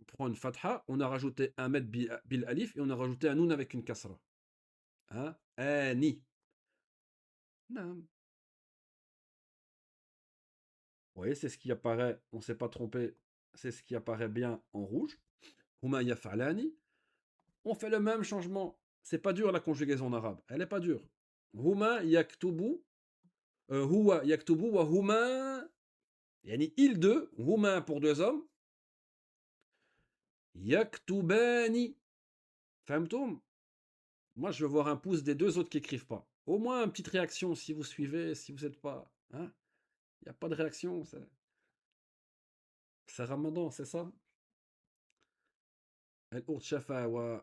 prend une fatha, on a rajouté un met bil alif et on a rajouté un noun avec une kasra. Hein? Ani. Naam. Vous voyez, c'est ce qui apparaît, on ne s'est pas trompé, c'est ce qui apparaît bien en rouge. Huma yaf'alani. On fait le même changement. C'est pas dur la conjugaison en arabe. Elle n'est pas dure. Huma yaktubu. Huwa yaktubu wa huma. Yani il deux. Huma pour deux hommes. Yaktubani. Famtoum. Moi, je veux voir un pouce des deux autres qui écrivent pas. Au moins une petite réaction si vous suivez, si vous n'êtes pas. Hein? Il n'y a pas de réaction. C'est Ramadan, c'est ça? الأخت شافها و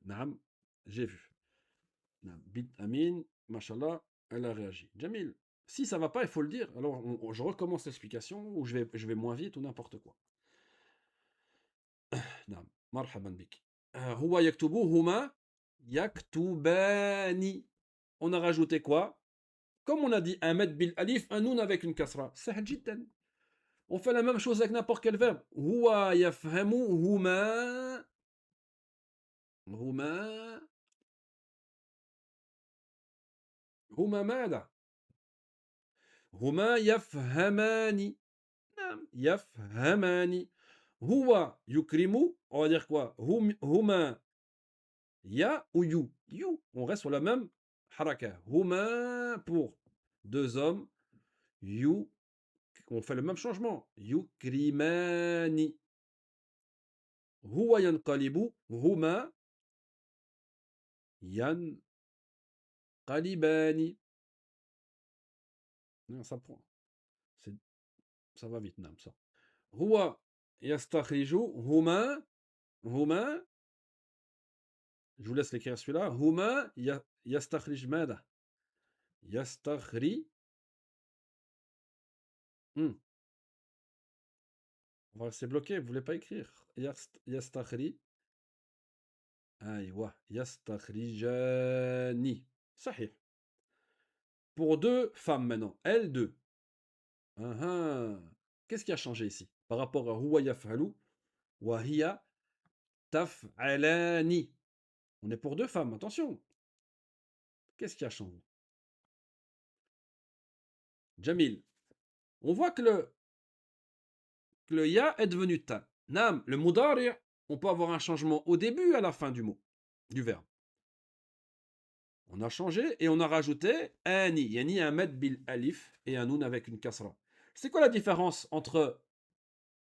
نعم j'ai vu. نعم بنت أمين ما شاء الله elle a réagi. Jamil, si ça va pas, il faut le dire. Alors je recommence l'explication ou je vais moins vite ou n'importe quoi. نعم مرحبا بك. هو يكتب هما يكتبان. On a rajouté quoi? Comme on a dit un met bil alif, un noun avec une kasra. سهل جدا. On fait la même chose avec n'importe quel verbe. هو يفهم هما. هما هما ماذا؟ هما يفهمان. نعم يفهمان. هو يكرم. On va dire quoi? هما ya ou you. You. On reste sur la même haraka. Huma pour deux hommes. You. On fait le même changement. Yukrimani. Huwa yanqalibu. Huma yanqalibani. Non, ça prend. Ça va vite, non, ça. Huwa yastakhriju. Huma. Je vous laisse l'écrire celui-là. Huma yastakhrij mada. Yastakhri. On va rester bloqué, vous voulez pas écrire. Yastakhri. Aïwa. Yastakhrijani. Sahih. Pour deux femmes maintenant. Elles deux. Qu'est-ce qui a changé ici? Par rapport à huwa yaf'alu wa hiya taf'alani. On est pour deux femmes, attention. Qu'est-ce qui a changé? Jamil. On voit que le ya est devenu ta. Nam, le mudari, on peut avoir un changement au début et à la fin du mot, du verbe. On a changé et on a rajouté ani. Yani un med bil alif et un noun avec une kasra. C'est quoi la différence entre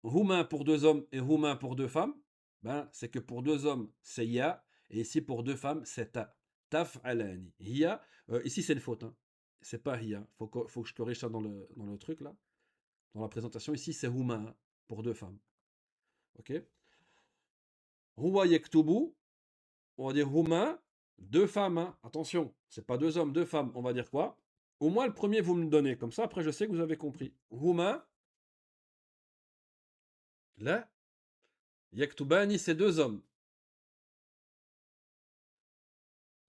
huma pour deux hommes et huma pour deux femmes? Ben, c'est que pour deux hommes, c'est ya, et ici pour deux femmes, c'est ta. Taf alani. Hiya, ici c'est une faute. Hein. C'est pas hiya. Faut que je corrige ça dans le truc là. Dans la présentation, ici c'est huma hein, pour deux femmes. Ok? Huwa yaktubu, on va dire huma, deux femmes. Hein. Attention, c'est pas deux hommes, deux femmes. On va dire quoi? Au moins le premier, vous me le donnez. Comme ça, après, je sais que vous avez compris. Huma, là, yaktubani, c'est deux hommes.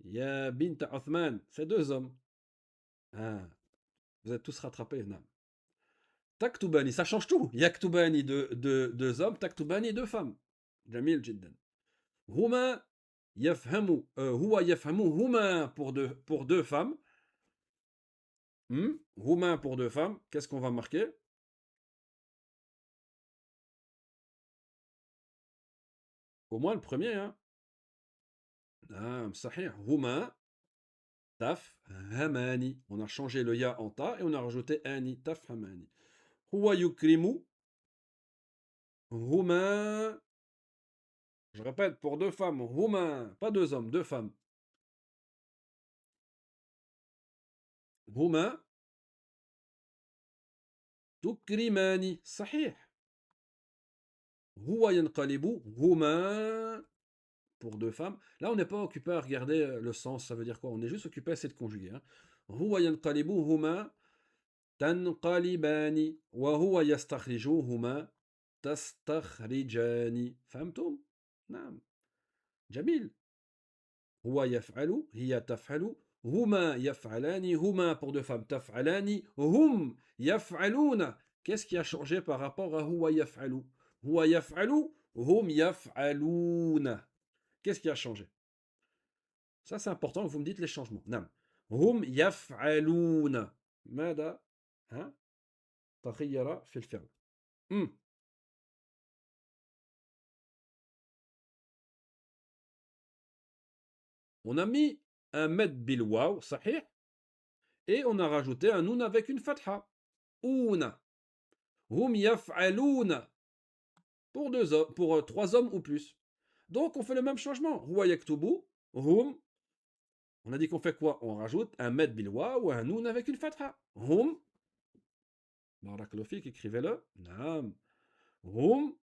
Ya bint Othman, c'est deux hommes. Ah, vous êtes tous rattrapés. Non. Taktubani, ça change tout. Yaktubani, deux hommes. Taktubani, deux femmes. Jamil jiddan. Huma, yafhamu, huwa yafhamu, huma pour deux femmes. Huma pour deux femmes. Qu'est-ce qu'on va marquer? Au moins le premier, hein. Ah, صحيح. هما تفهماني. On a changé le ya en ta et on a rajouté ani. تفهماني. هو يكرم هما. Je répète, pour deux femmes. هما. Pas deux hommes, deux femmes. هما تكرماني. صحيح. هو ينقلب هما. Pour deux femmes. Là, on n'est pas occupé à regarder le sens, ça veut dire quoi? On est juste occupé à essayer de conjuguer. Hein. هو ينقلب هما تنقلبان وهو يستخرجهما تستخرجان. فهمتم؟ نعم. جميل. هو يفعل هي تفعل هما يفعلان هما pour deux femmes تفعلان هم يفعلون. Qu'est-ce qui a changé par rapport à هو يفعل? هو يفعل هم يفعلون. Qu'est-ce qui a changé? Ça, c'est important, vous me dites les changements. نعم. هم يفعلون. ماذا؟ ها؟ تغير في الفعل. On a mis un med bil waw, sahih, et on a rajouté un noun avec une fatha. Ouna. Hum yaf'alouna. Pour deux hommes, pour trois hommes ou plus. Donc on fait le même changement. Huwa yaktubu, hum. On a dit qu'on fait quoi? On rajoute un med bil waw ou un noun avec une fatha. Hum. Barakalofik, écrivez-le. Naam. Hum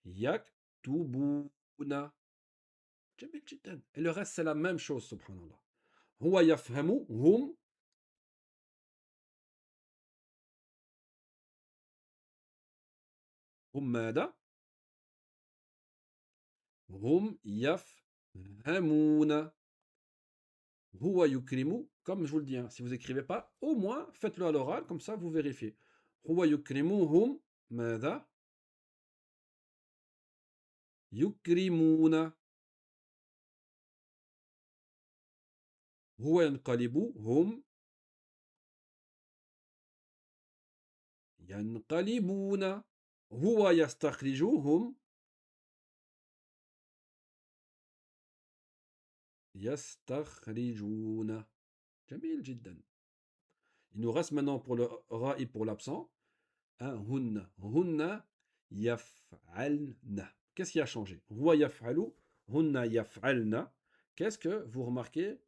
yaktubuna. Jamil jiddan. Et le reste, c'est la même chose, subhanallah. Huwa yafhamu, hum. Hum mada. Hum yafhamuna. Huwa yukrimu. Comme je vous le dis, hein, si vous écrivez pas, au moins faites-le à l'oral, comme ça vous vérifiez. Huwa yukrimuhum. ماذا؟ يكرمون. هو ينقلب هم ينقلبون. هو يستخرجهم يستخرجون. جميل جدا. Il nous reste maintenant pour le ra'i pour l'absent. Hein, hunna. Hunna yaf'alna. Qu'est-ce qui a changé? Huwa yaf'alu. Hunna yaf'alna. Qu'est-ce que vous remarquez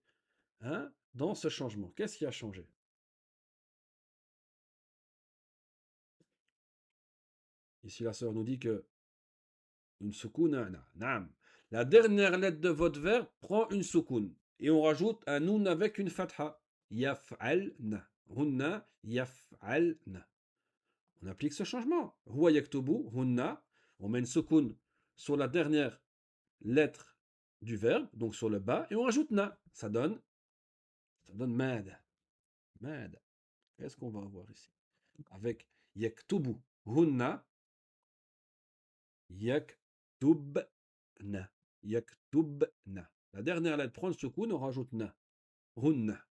hein, dans ce changement? Qu'est-ce qui a changé? Ici, la sœur nous dit que une soukoun, naam. La dernière lettre de votre verbe prend une soukoun. Et on rajoute un noun avec une fatha. Yaf'alna. Hunna yaf'alna. On applique ce changement. Huwa yaktubu, hunna. On met une soukoun sur la dernière lettre du verbe, donc sur le bas, et on rajoute na. Ça donne mad. Mad. Qu'est-ce qu'on va avoir ici? Avec yaktubu, hunna, yaktubna. Yaktubna. La dernière lettre prend le soukoun, on rajoute na. Hunna.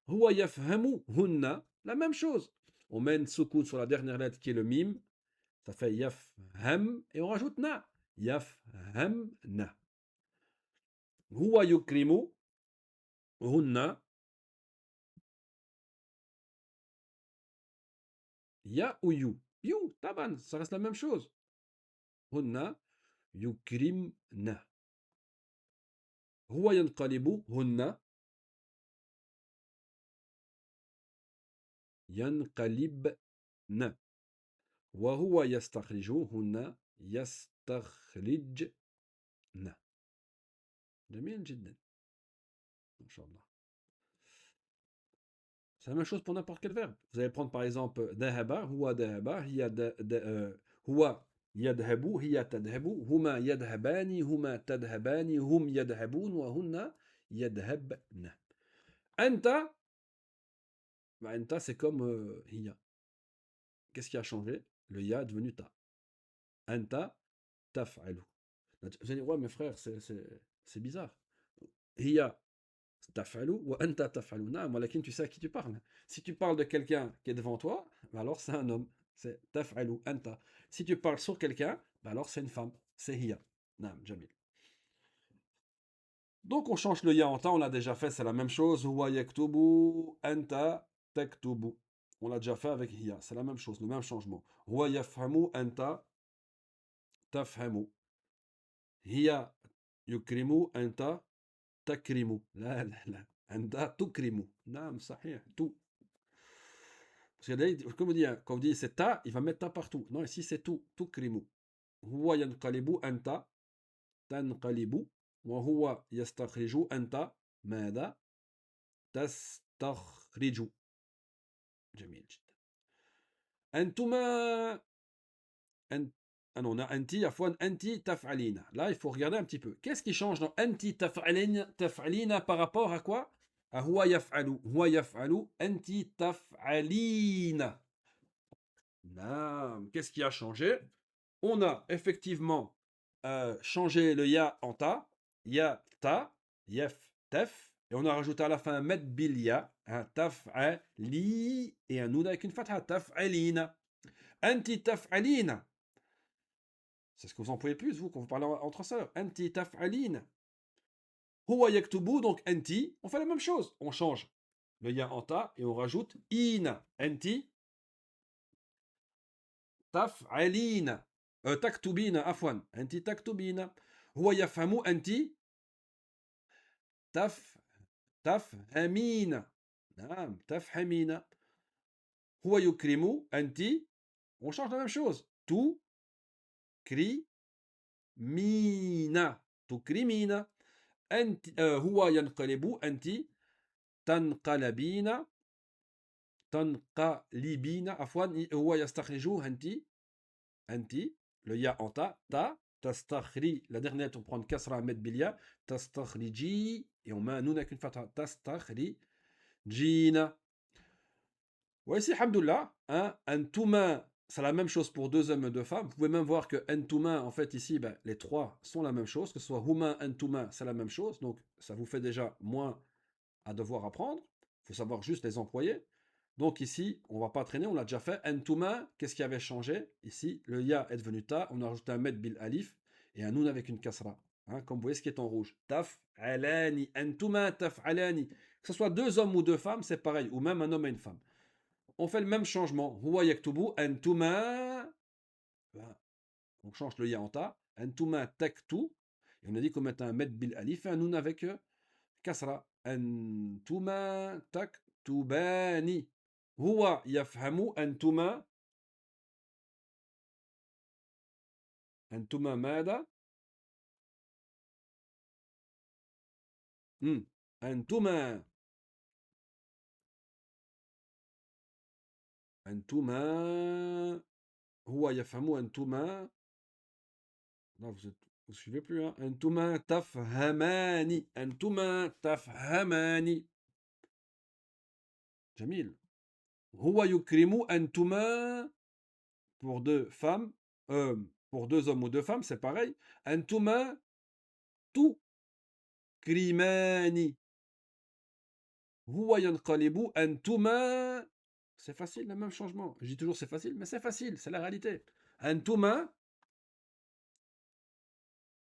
Huwa yafhamu, hunna. La même chose. On met une soukoun sur la dernière lettre qui est le mime. Ça fait yafham, et on rajoute na. Yafhamna. Huwa yukrimu, hunna. Ya ou you? You, taban, ça reste la même chose. Hunna yukrimna. Huwa yanqalibu, hunna yanqalibna. Wa huwa yastakhriju, hunna yastakhrijna. جميل جدا. Inch'Allah. C'est la même chose pour n'importe quel verbe. Vous allez prendre par exemple dahaba, huwa dahaba, hiya huwa yadhabu, hiya tadhabu, huma yadhabani, huma tadhabani, hum yadhabun, wa hunna yadhabna. Anta, bah, anta c'est comme hiya. Qu'est-ce qui a changé? Le ya est devenu ta. Anta taf'alu. Vous allez dire, ouais, mes frères, c'est bizarre. Hiya taf'alu wa anta taf'alu. Naam, walakin tu sais à qui tu parles. Si tu parles de quelqu'un qui est devant toi, bah alors c'est un homme. C'est taf'alu, anta. Si tu parles sur quelqu'un, bah alors c'est une femme. C'est hiya. Naam, jamil. Donc on change le ya en ta, on l'a déjà fait, c'est la même chose. Huwa yaktubu, anta taktubu. On l'a déjà fait avec hiya, c'est la même chose, le même changement. Huwa yafhamu, anta tafhamu. Hiya yukrimu, anta takrimu. La, la, la. Anta tukrimu. Naam, sahih, tout. Parce que là, comme on dit, hein, quand on dit c'est ta, il va mettre ta partout. Non, ici c'est tout, tukrimu. Huwa yanqalibu, anta tanqalibu. Wa huwa yastakhriju, anta ماذا تستخرج. جميل جدا. أنتما أن... Ah non, on a anti, afwan, anti taf'alina. Là, il faut regarder un petit peu. Qu'est-ce qui change dans anti taf'alina, taf'alina par rapport à quoi? À huwa yaf'alu. Huwa yaf'alu, anti taf'alina. Qu'est-ce qui a changé? On a effectivement changé le ya en ta, ya ta, yaf taf, et on a rajouté à la fin met bil ya, un taf'ali, et un noun avec une fatha, taf'alina. Anti taf'alina. C'est ce que vous employez plus, vous, quand vous parlez entre sœurs. Anti taf'alina. Huwa yaktubu, donc anti, on fait la même chose. On change le ya en ta et on rajoute ina. Anti تفعلين تكتبين عفوا أنت تكتبين هو يفهم أنت تف تفهمين نعم تفهمين هو يكرم أنت on change la même chose تكرمين تكرمين أنت هو ينقلب أنت تنقلبين تنقلبين عفوا هو يستخرج أنت le ya en ta, tastakhri, la dernière lettre on prend une kasra à mettre bilia, tastakhriji, et on met un noun avec une fatha, tastakhrijina. Ouais, ici, alhamdoulilah, hein, antouma, c'est la même chose pour deux hommes et deux femmes. Vous pouvez même voir que antouma, en fait, ici, ben, les trois sont la même chose, que ce soit huma, antouma, c'est la même chose, donc ça vous fait déjà moins à devoir apprendre. Il faut savoir juste les employer. Donc ici, on ne va pas traîner, on l'a déjà fait. Entouma, qu'est-ce qui avait changé? Ici, le ya est devenu ta, on a rajouté un med bil alif et un noun avec une kasra. Hein, comme vous voyez ce qui est en rouge. Taf alani, entouma taf alani. Que ce soit deux hommes ou deux femmes, c'est pareil, ou même un homme et une femme. On fait le même changement. Huwa yaktubu, entouma. On change le ya en ta. Entouma taktu. Et on a dit qu'on mettait un med bil alif et un noun avec كسرة أنتما تكتبان هو يفهم أنتما ماذا أنتما أنتما هو يفهم أنتما non vous suivez plus hein أنتما تفهمان أنتما تفهمان جميل هو يكرم أنتما pour deux femmes pour deux hommes ou deux femmes c'est pareil أنتما تكرمان هو ينقلب أنتما. C'est facile, le même changement. Je dis toujours c'est facile, mais c'est facile, c'est la réalité. أنتما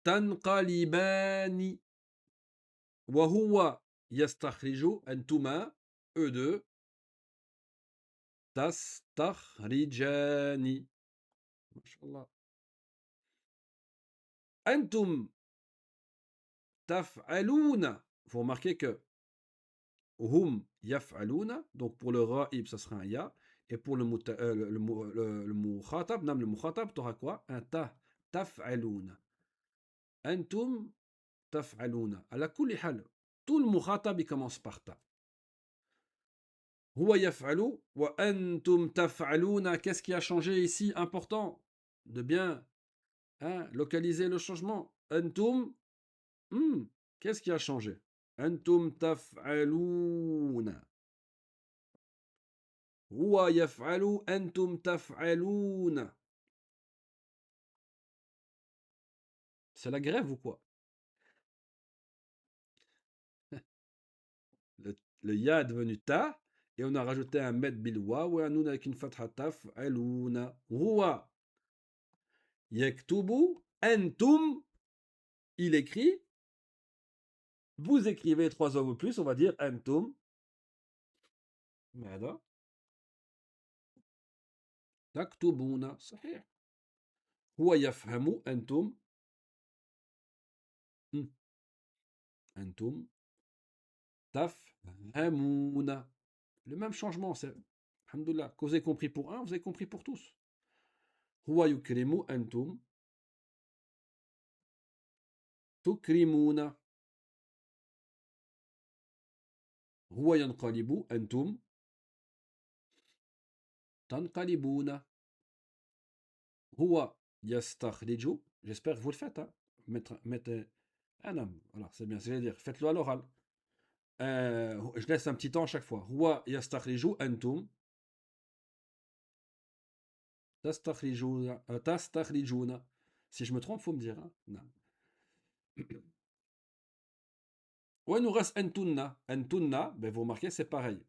تنقلبان وهو يستخرج أنتما eux deux تستخرجان ما شاء الله. أنتم تفعلون. Vous remarquez que hum yaf'aluna, donc pour le ra'ib, ça sera un ya, et pour le mukhatab, nam le mukhatab, tu auras quoi? Un ta, taf'aluna. Antum taf'aluna. Ala kulli hal, tout le mukhatab, il commence par ta. Huwa yaf'alu, wa antum taf'aluna. Qu'est-ce qui a changé ici? Important de bien hein, localiser le changement. Antum, qu'est-ce qui a changé? Antum taf'aluna. هو يفعل أنتم تفعلون. C'est la grève ou quoi? Le ya est devenu ta et on a rajouté un med bil waw et un noun avec une fatha taf'aluna. هو يكتب أنتم il écrit, vous écrivez 3 hommes ou plus, on va dire antum ماذا تكتبون صحيح هو يفهم م، أنتم تفهمون le même changement c'est alhamdoulilah que vous avez compris pour un vous avez compris pour tous هو يكرم أنتم تكرمون هو ينقلب أنتم تنقلبون هو يستخرج j'espère que vous le faites hein. mettez un homme voilà c'est bien c'est à dire faites-le à l'oral je laisse un petit temps à chaque fois هو يستخرج أنتم تستخرجون si je me trompe faut me dire hein. Non. Ouais, il nous reste antunna. Antunna, ben vous remarquez, c'est pareil.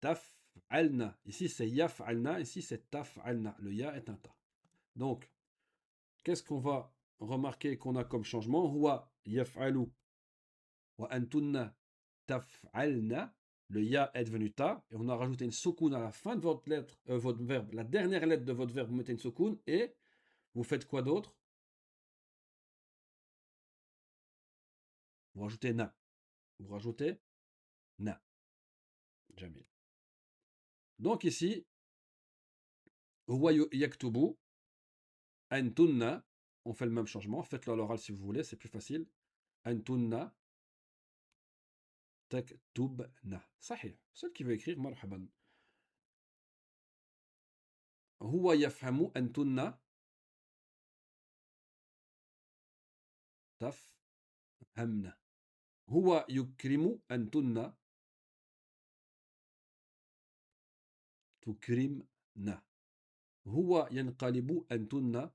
Taf'alna. Ici, c'est yaf'alna. Ici, c'est taf'alna. Le ya est un ta. Donc, qu'est-ce qu'on va remarquer qu'on a comme changement Huwa yaf'alu wa antunna taf'alna. Le ya est devenu ta. Et on a rajouté une soukoun à la fin de votre lettre, votre verbe. La dernière lettre de votre verbe, vous mettez une soukoun. Et vous faites quoi d'autre Vous rajoutez na. Vous rajoutez na. Jamil. Donc ici, huwa yaktubu. Antunna, on fait le même changement, faites-le à l'oral si vous voulez, c'est plus facile. Antunna taktubna. Sahih. Celle qui veut écrire, marhaban. Huwa yafhamu antunna tafhamna. Huwa yukrimu antunna tukrimna. Huwa yanqalibu antunna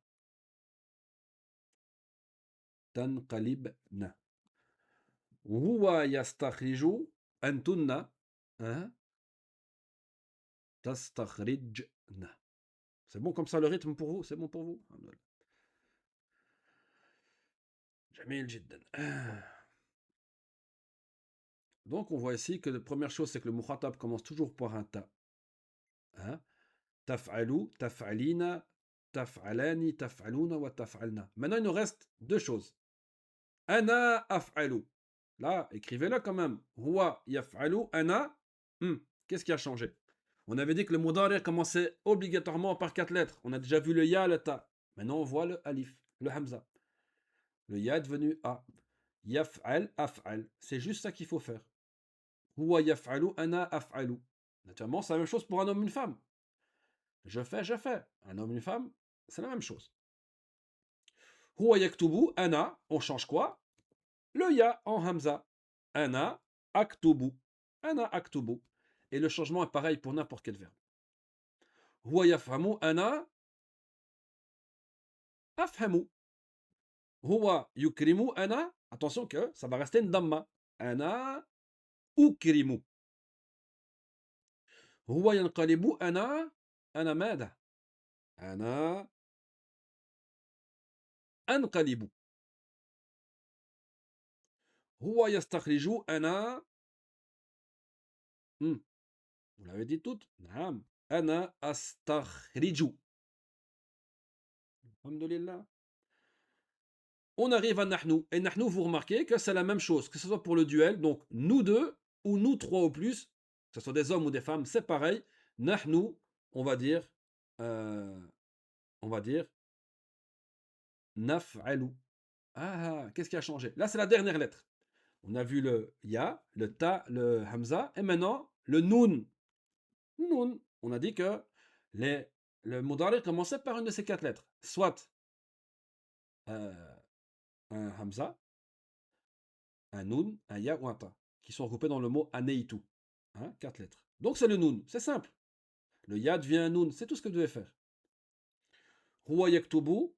tanqalibna. Huwa yastakhriju antunna tastakhrijna. C'est bon comme ça le rythme pour vous C'est bon pour vous Jamil jiddan. Donc on voit ici que la première chose c'est que le mukhatab commence toujours par un ta. Hein? Taf'alu, taf'alina, taf'alani, taf'aluna wa taf'alna. Maintenant il nous reste deux choses. Ana af'alu. Là, écrivez-le quand même. Huwa yaf'alu, ana. Qu'est-ce qui a changé On avait dit que le mudari commençait obligatoirement par 4 lettres. On a déjà vu le ya, le ta. Maintenant on voit le alif, le hamza. Le ya est devenu a. Yaf'al, af'al. C'est juste ça qu'il faut faire. Huwa yaf'alu, ana af'alu. Naturellement, c'est la même chose pour un homme et une femme. Je fais, je fais. Un homme et une femme, c'est la même chose. Huwa yaktubu, ana, on change quoi Le ya en hamza. Ana aktubu. Ana aktubu. Et le changement est pareil pour n'importe quel verbe. Huwa yafhamu, ana afhamu. Huwa yukrimu, ana. Attention que ça va rester une damma. Ana ukrimu. هو ينقلب أنا ماذا أنا أنقلب هو يستخرج أنا vous l'avez dit toutes نعم أنا أستخرج Alhamdulillah. On arrive à nahnu et nahnu vous remarquez que c'est la même chose que ce soit pour le duel donc nous deux ou nous trois au plus que ce soit des hommes ou des femmes c'est pareil nahnu on va dire naf'alu qu'est-ce qui a changé là c'est la dernière lettre. On a vu le ya, le ta, le hamza, et maintenant le nun. Nun. On a dit que le mudari commençait par une de ces 4 lettres. Soit un hamza, un nun, un ya ou un ta, qui sont regroupés dans le mot aneitu. 4 lettres. Donc c'est le nun. C'est simple. Le ya devient un nun. C'est tout ce que vous devez faire. Huwa yaktubu,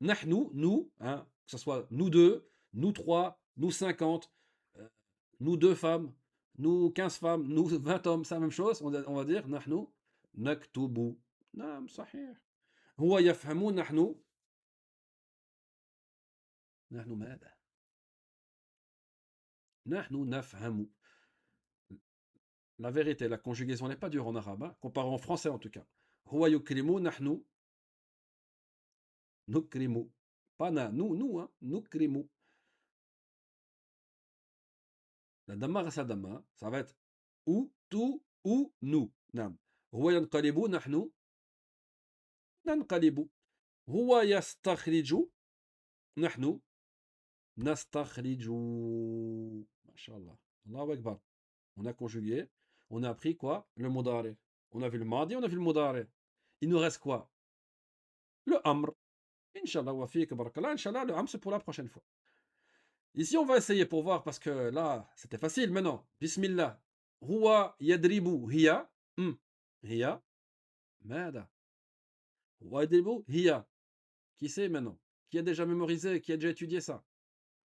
nahnu, nous, que ce soit nous deux, nous trois, nous 50, nous 2 femmes, nous 15 femmes, nous 20 hommes, c'est la même chose, on va dire نحن نكتب. نعم صحيح. هو يفهم نحن ماذا نحن نفهم. La vérité, la conjugaison n'est pas dure en arabe, hein, comparé en français en tout cas. هو يكرم نحن نكرم. Pas na, nous, hein, نكرم. La damma reste la damma, hein. Ça va être ou, tu, ou, nous. نعم. هو ينقلب نحن ننقلب. هو يستخرج نحن نستخرج. Mashallah. Allahu Akbar. On a conjugué. On a appris quoi? Le mudari. On a vu le madi, on a vu le mudari. Il nous reste quoi? Le amr. Inch'Allah, wa fiik barakallah. Inch'Allah, le amr, c'est pour la prochaine fois. Ici, on va essayer pour voir parce que là, c'était facile maintenant. Bismillah. Huwa yadribu hiya. Hiya. Mada. Huwa yadribu hiya. Qui sait maintenant? Qui a déjà mémorisé? Qui a déjà étudié ça?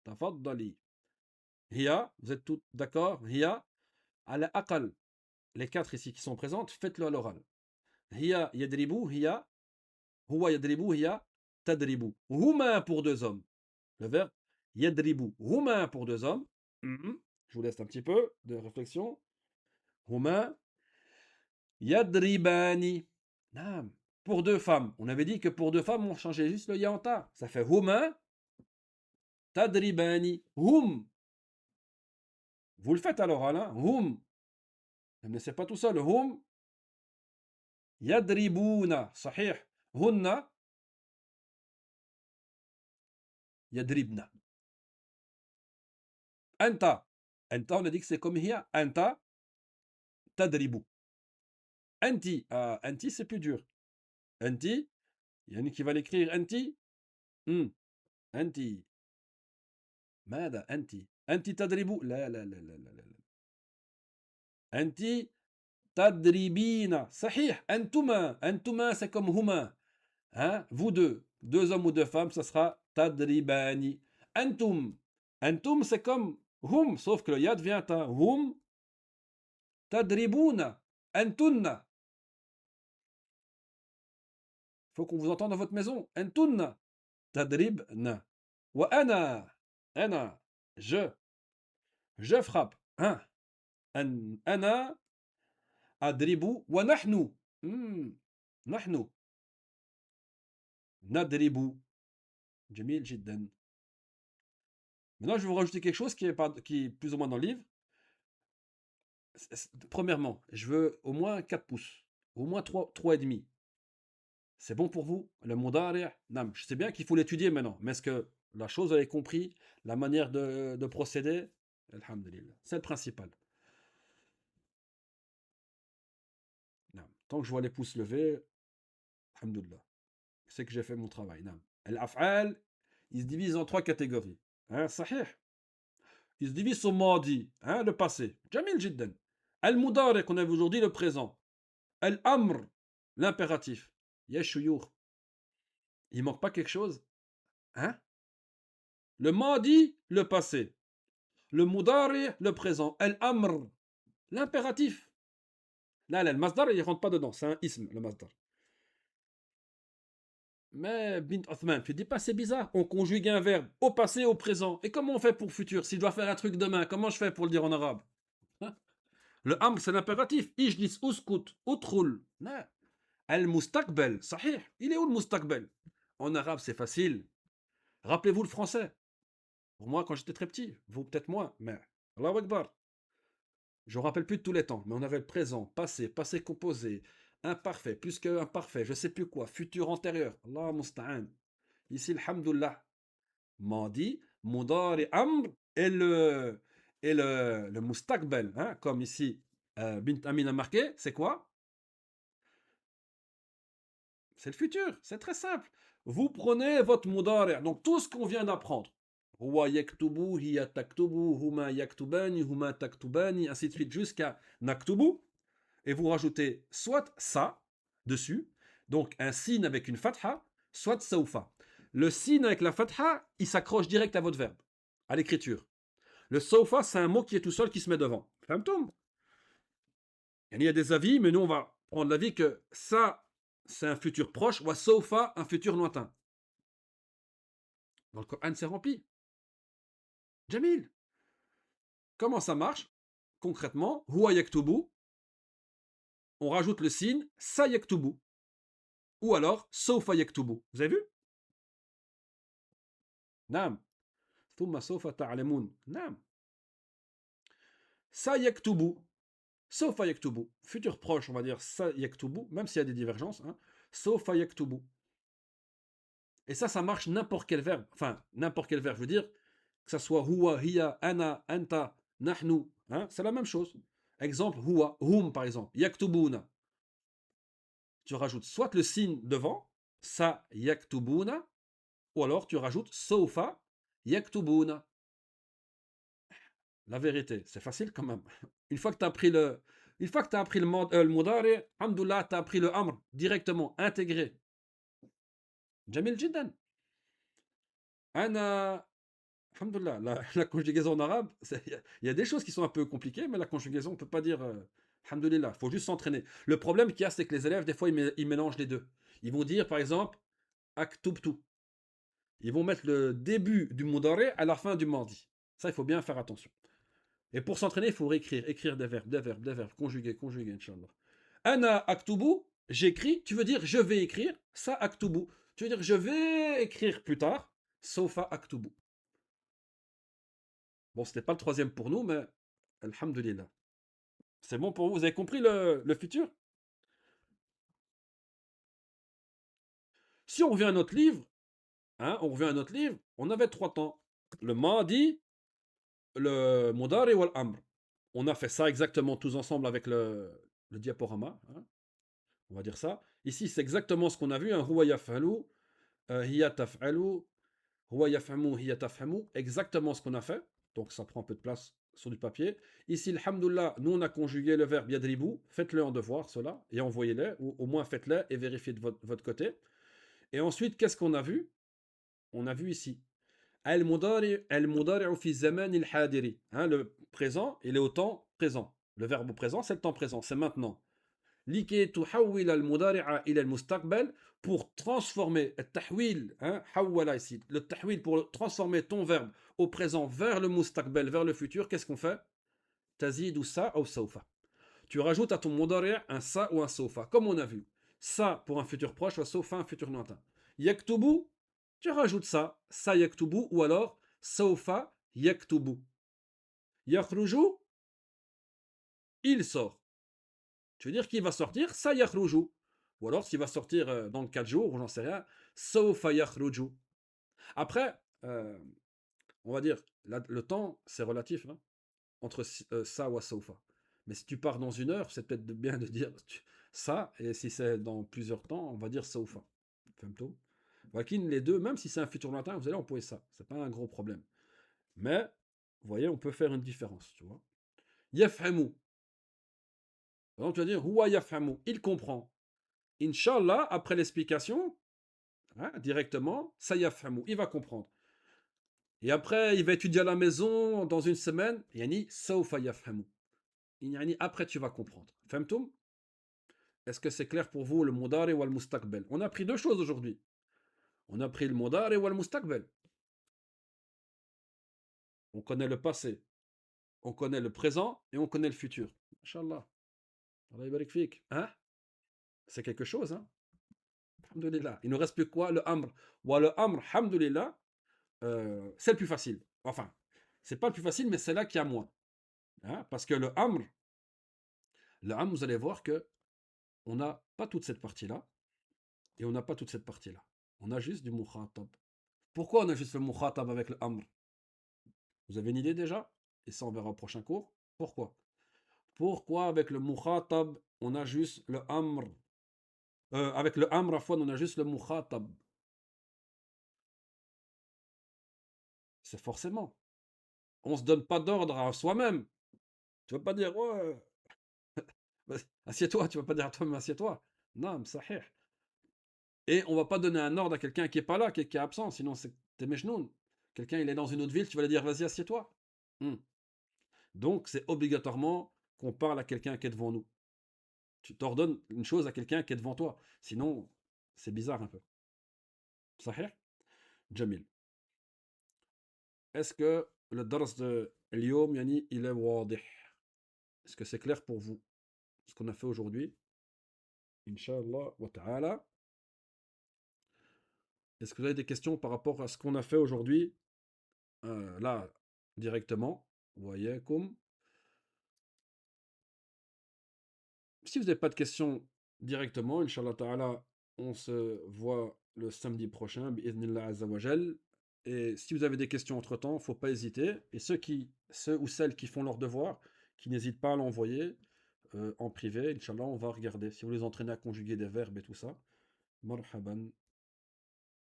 Tafaddali. Hiya. Vous êtes tous d'accord? Hiya. Ala aqal. Les quatre ici qui sont présentes, faites-le à l'oral. Hiya yadribu hiya. Huwa yadribu hiya. Tadribu. Huma pour deux hommes. Le verbe yadribu. Huma pour deux hommes. Je vous laisse un petit peu de réflexion. Huma yadribani. Naam. Pour deux femmes. On avait dit que pour deux femmes, on changeait juste le ya en ta. Ça fait huma tadribani. Hum. Vous le faites à l'oral, hein? Hum. Ne me laissez pas tout seul. Hum yadribuna. Sahih. Hunna yadribna. Anta. Anta, on a dit que c'est comme hiya. Anta tadribu. Anti. Ah, anti, c'est plus dur. Anti. Il y en a qui va l'écrire anti. Anti. ماذا أنت؟ أنت تدرب؟ لا لا لا لا لا لا. أنت تدربين. صحيح. أنتما. أنتما c'est comme هما. Hein? Vous deux. Deux hommes ou deux femmes, ça sera تدرباني. أنتم. أنتم c'est comme hum, sauf que le ya devient un hum تدربون. أنتن. Faut qu'on vous entende dans votre maison. أنتن تدربن. وأنا. أنا. Je frappe. Hein? أنا أضرب. ونحن. نحن نضرب. جميل جدا. Maintenant, je vais vous rajouter quelque chose qui est plus ou moins dans le livre. Premièrement, je veux au moins 4 pouces. Au moins 3,5. C'est bon pour vous? Le mudari'? Non, je sais bien qu'il faut l'étudier maintenant. Mais est-ce que la chose, vous avez compris? La manière de procéder? Alhamdulillah. C'est le principal. Non. Tant que je vois les pouces levés, alhamdulillah, c'est que j'ai fait mon travail. Non. Al-af'al, il se divise en 3 catégories. Hein, sahih. Il se divise au madi, hein, le passé. Jamil jiddan. Al-mudari qu'on a vu aujourd'hui, le présent. Al-amr, l'impératif. Yeshuyur. Il manque pas quelque chose? Hein? Le madi, le passé. Le mudari, le présent. Al-amr, l'impératif. Là, le masdar, il rentre pas dedans. C'est un ism, le masdar. Mais, bint Othman, tu dis pas c'est bizarre. On conjugue un verbe au passé, au présent. Et comment on fait pour futur? Si je dois faire un truc demain, comment je fais pour le dire en arabe? Hein? Le amr, c'est l'impératif. Ijlis, uskut, utrul. Al-mustakbel, sahih. Il est où le mustakbel? En arabe, c'est facile. Rappelez-vous le français. Pour moi, quand j'étais très petit, vous peut-être moins, mais Allahu Akbar. Je ne me rappelle plus de tous les temps, mais on avait le présent, passé, passé composé, imparfait, plus que imparfait, je sais plus quoi, futur antérieur. Allah musta'an. Ici, alhamdulillah. Madi, mudari, amr et le mustakbel, hein, comme ici, Bint Amin a marqué, c'est quoi? C'est le futur, c'est très simple. Vous prenez votre mudari', donc tout ce qu'on vient d'apprendre. Huwa yaktubu, hiya taktubu, huma yaktubani, huma taktubani, ainsi de suite jusqu'à naktubu. Et vous rajoutez soit ça dessus, donc un signe avec une fatha, soit saufa. Le signe avec la fatha, il s'accroche direct à votre verbe, à l'écriture. Le saufa, c'est un mot qui est tout seul qui se met devant. Fahmtoum? Il y a des avis, mais nous on va prendre l'avis que ça, c'est un futur proche, ou saufa, un futur lointain. Dans le Coran, c'est rempli. Jamil. comment ça marche concrètement? Huwa yaktubu, on rajoute le signe sa yaktubu. Ou alors sawfa yaktubu. Vous avez vu? Naam. Thumma sawfa ta'lamun. Naam. Sa yaktubu. Sawfa yaktubu. Futur proche, on va dire sa yaktubu, même s'il y a des divergences. Hein. Sawfa yaktubu. Et ça marche n'importe quel verbe. Enfin, n'importe quel verbe. Je veux dire, que ça soit huwa, hiya, ana, anta, nahnu. Hein, c'est la même chose. Exemple, huwa, hum par exemple. Yaktubuna. Tu rajoutes soit le signe devant, sa yaktubuna, ou alors tu rajoutes sawfa yaktubuna. La vérité, c'est facile quand même. Une fois que tu as appris le mudari, alhamdoulilah, tu as appris le amr directement, intégré. Jamil jiddan. Ana, alhamdoulilah, la conjugaison en arabe, il y a des choses qui sont un peu compliquées, mais la conjugaison, on ne peut pas dire alhamdoulilah, il faut juste s'entraîner. Le problème qu'il y a, c'est que les élèves, des fois, ils mélangent les deux. Ils vont dire, par exemple, aktubtu. Ils vont mettre le début du mudari à la fin du mardi. Ça, il faut bien faire attention. Et pour s'entraîner, il faut réécrire, écrire des verbes, conjuguer, Inch'Allah. Ana aktubu, j'écris, tu veux dire je vais écrire, ça aktubu. Tu veux dire je vais écrire plus tard, sofa aktubu. Bon, ce n'est pas le troisième pour nous, mais alhamdulillah. C'est bon pour vous, vous avez compris le futur? Si on revient à notre livre, on avait 3 temps. Le madi, le mudari wal amr. On a fait ça exactement tous ensemble avec le diaporama. Hein. On va dire ça. Ici, c'est exactement ce qu'on a vu. Huwa yaf'alu, hiya taf'alu, huwa yafhamu, hiya tafhamu. Exactement ce qu'on a fait. Donc, ça prend un peu de place sur du papier. Ici, alhamdoulilah, nous, on a conjugué le verbe yadribu. Faites-le en devoir, cela, et envoyez-les. Ou au moins, faites-le et vérifiez de votre côté. Et ensuite, qu'est-ce qu'on a vu? On a vu ici. Al-mudari'u fi zaman al-hadiri. Le présent, il est au temps présent. Le verbe au présent, c'est le temps présent. C'est maintenant. لكي تحول المضارع إلى المستقبل pour transformer التحويل حول ici le tahwil pour transformer ton verbe au présent vers le mustaqbal vers le futur qu'est-ce qu'on fait تزيد sa أو سوف tu rajoutes à ton مضارع un sa ou un سوف comme on a vu sa pour un futur proche ou سوف un futur lointain يكتب tu rajoutes ça sa يكتب ou alors سوف يكتب يخرج il sort. Tu veux dire qu'il va sortir, ça yakhruju. Ou alors s'il va sortir dans 4 jours, ou j'en sais rien, sawfa yakhruju. Après, on va dire, le temps, c'est relatif, hein, entre ça ou sawfa. Mais si tu pars dans 1 heure, c'est peut-être bien de dire ça, et si c'est dans plusieurs temps, on va dire sawfa. Fahmtou? Wakin, les deux, même si c'est un futur lointain, vous allez employer ça. C'est pas un gros problème. Mais, vous voyez, on peut faire une différence, tu vois. Yafhamu. Par exemple, tu vas dire, huwa yafhamu. Il comprend. Inch'Allah, après l'explication, directement, ça yafhamu, il va comprendre. Et après, il va étudier à la maison dans 1 semaine, yani sawfa yafhamu. Yani après, tu vas comprendre. Famtoum? Est-ce que c'est clair pour vous le mudari ou le mustaqbal? On a appris 2 choses aujourd'hui. On a appris le mudari ou le mustaqbal. On connaît le passé, on connaît le présent et on connaît le futur. Inch'Allah. Allah yabarik fik. Hein? C'est quelque chose, hein? Alhamdulillah. Il nous reste plus quoi? Le amr. Wa le amr, alhamdulillah, c'est le plus facile. Enfin, c'est pas le plus facile, mais c'est là qu'il y a moins. Hein, parce que le amr, vous allez voir que on n'a pas toute cette partie-là, et on n'a pas toute cette partie-là. On a juste du mukhatab. Pourquoi on a juste le mukhatab avec le amr? Vous avez une idée déjà? Et ça, on verra au prochain cours. Pourquoi? Pourquoi avec le mukhatab, on a juste le amr? Avec le amr, à fois, on a juste le mukhatab. C'est forcément. On se donne pas d'ordre à soi-même. Tu vas pas dire, ouais, assieds-toi, tu vas pas dire à toi-même, assieds-toi. Non, sahih. Et on va pas donner un ordre à quelqu'un qui est pas là, qui est absent, sinon t'es mejnoun. Quelqu'un, il est dans une autre ville, tu vas lui dire, vas-y, assieds-toi. Donc, c'est obligatoirement qu'on parle à quelqu'un qui est devant nous. Tu t'ordonnes une chose à quelqu'un qui est devant toi. Sinon, c'est bizarre un peu. Sahih? Jamil. Est-ce que le dars اليوم يعني il est واضح. Est-ce que c'est clair pour vous ce qu'on a fait aujourd'hui? Inch'Allah wa ta'ala. Est-ce que vous avez des questions par rapport à ce qu'on a fait aujourd'hui? Là, directement. Voyez comme. Si vous n'avez pas de questions directement, Inch'Allah ta'ala, on se voit le samedi prochain, bi'idhnillah azza wa jal. Et si vous avez des questions entre-temps, faut pas hésiter. Et ceux ou celles qui font leur devoir, qui n'hésitent pas à l'envoyer en privé, Inch'Allah, on va regarder. Si vous les entraînez à conjuguer des verbes et tout ça, marhaban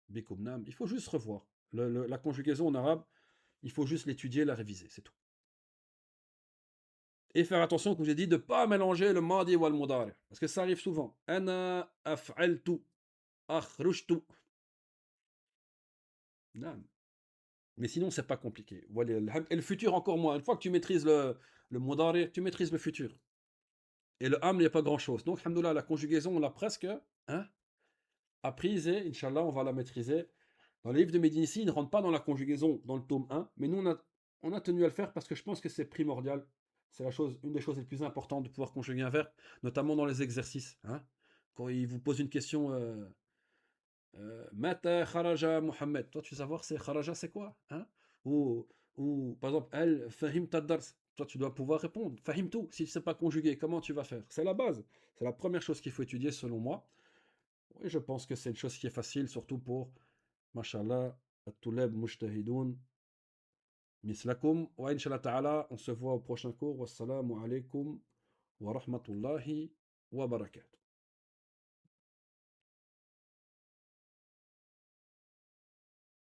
bikum nam. Il faut juste revoir. La conjugaison en arabe, il faut juste l'étudier, la réviser, c'est tout. Et faire attention, comme j'ai dit, de ne pas mélanger le madi ou le mudari. Parce que ça arrive souvent. Ana af'altu, akhrujtu. Non. Mais sinon, c'est pas compliqué. Voilà, et le futur encore moins. Une fois que tu maîtrises le mudari, tu maîtrises le futur. Et le am, il n'y a pas grand-chose. Donc, alhamdoulilah, la conjugaison, on l'a presque hein, apprise et, Inch'Allah, on va la maîtriser. Dans les livres de Médicis, ils ne rentrent pas dans la conjugaison dans le tome 1, mais nous, on a tenu à le faire parce que je pense que c'est primordial. C'est une des choses les plus importantes de pouvoir conjuguer un verbe, notamment dans les exercices. Hein. Quand ils vous posent une question, Mata kharaja Mohammed, toi tu veux savoir c'est kharaja c'est quoi hein ou par exemple, elle fahim dars, toi tu dois pouvoir répondre. Fahim tout, si c'est pas conjugué, comment tu vas faire? C'est la base, c'est la première chose qu'il faut étudier selon moi. Oui, je pense que c'est une chose qui est facile, surtout pour Mashallah, at-tulab mujtahidoun, mislakum, wa inshallah ta'ala, on se voit au prochain cours. Wassalamu alaikum wa rahmatullahi wa barakatuh.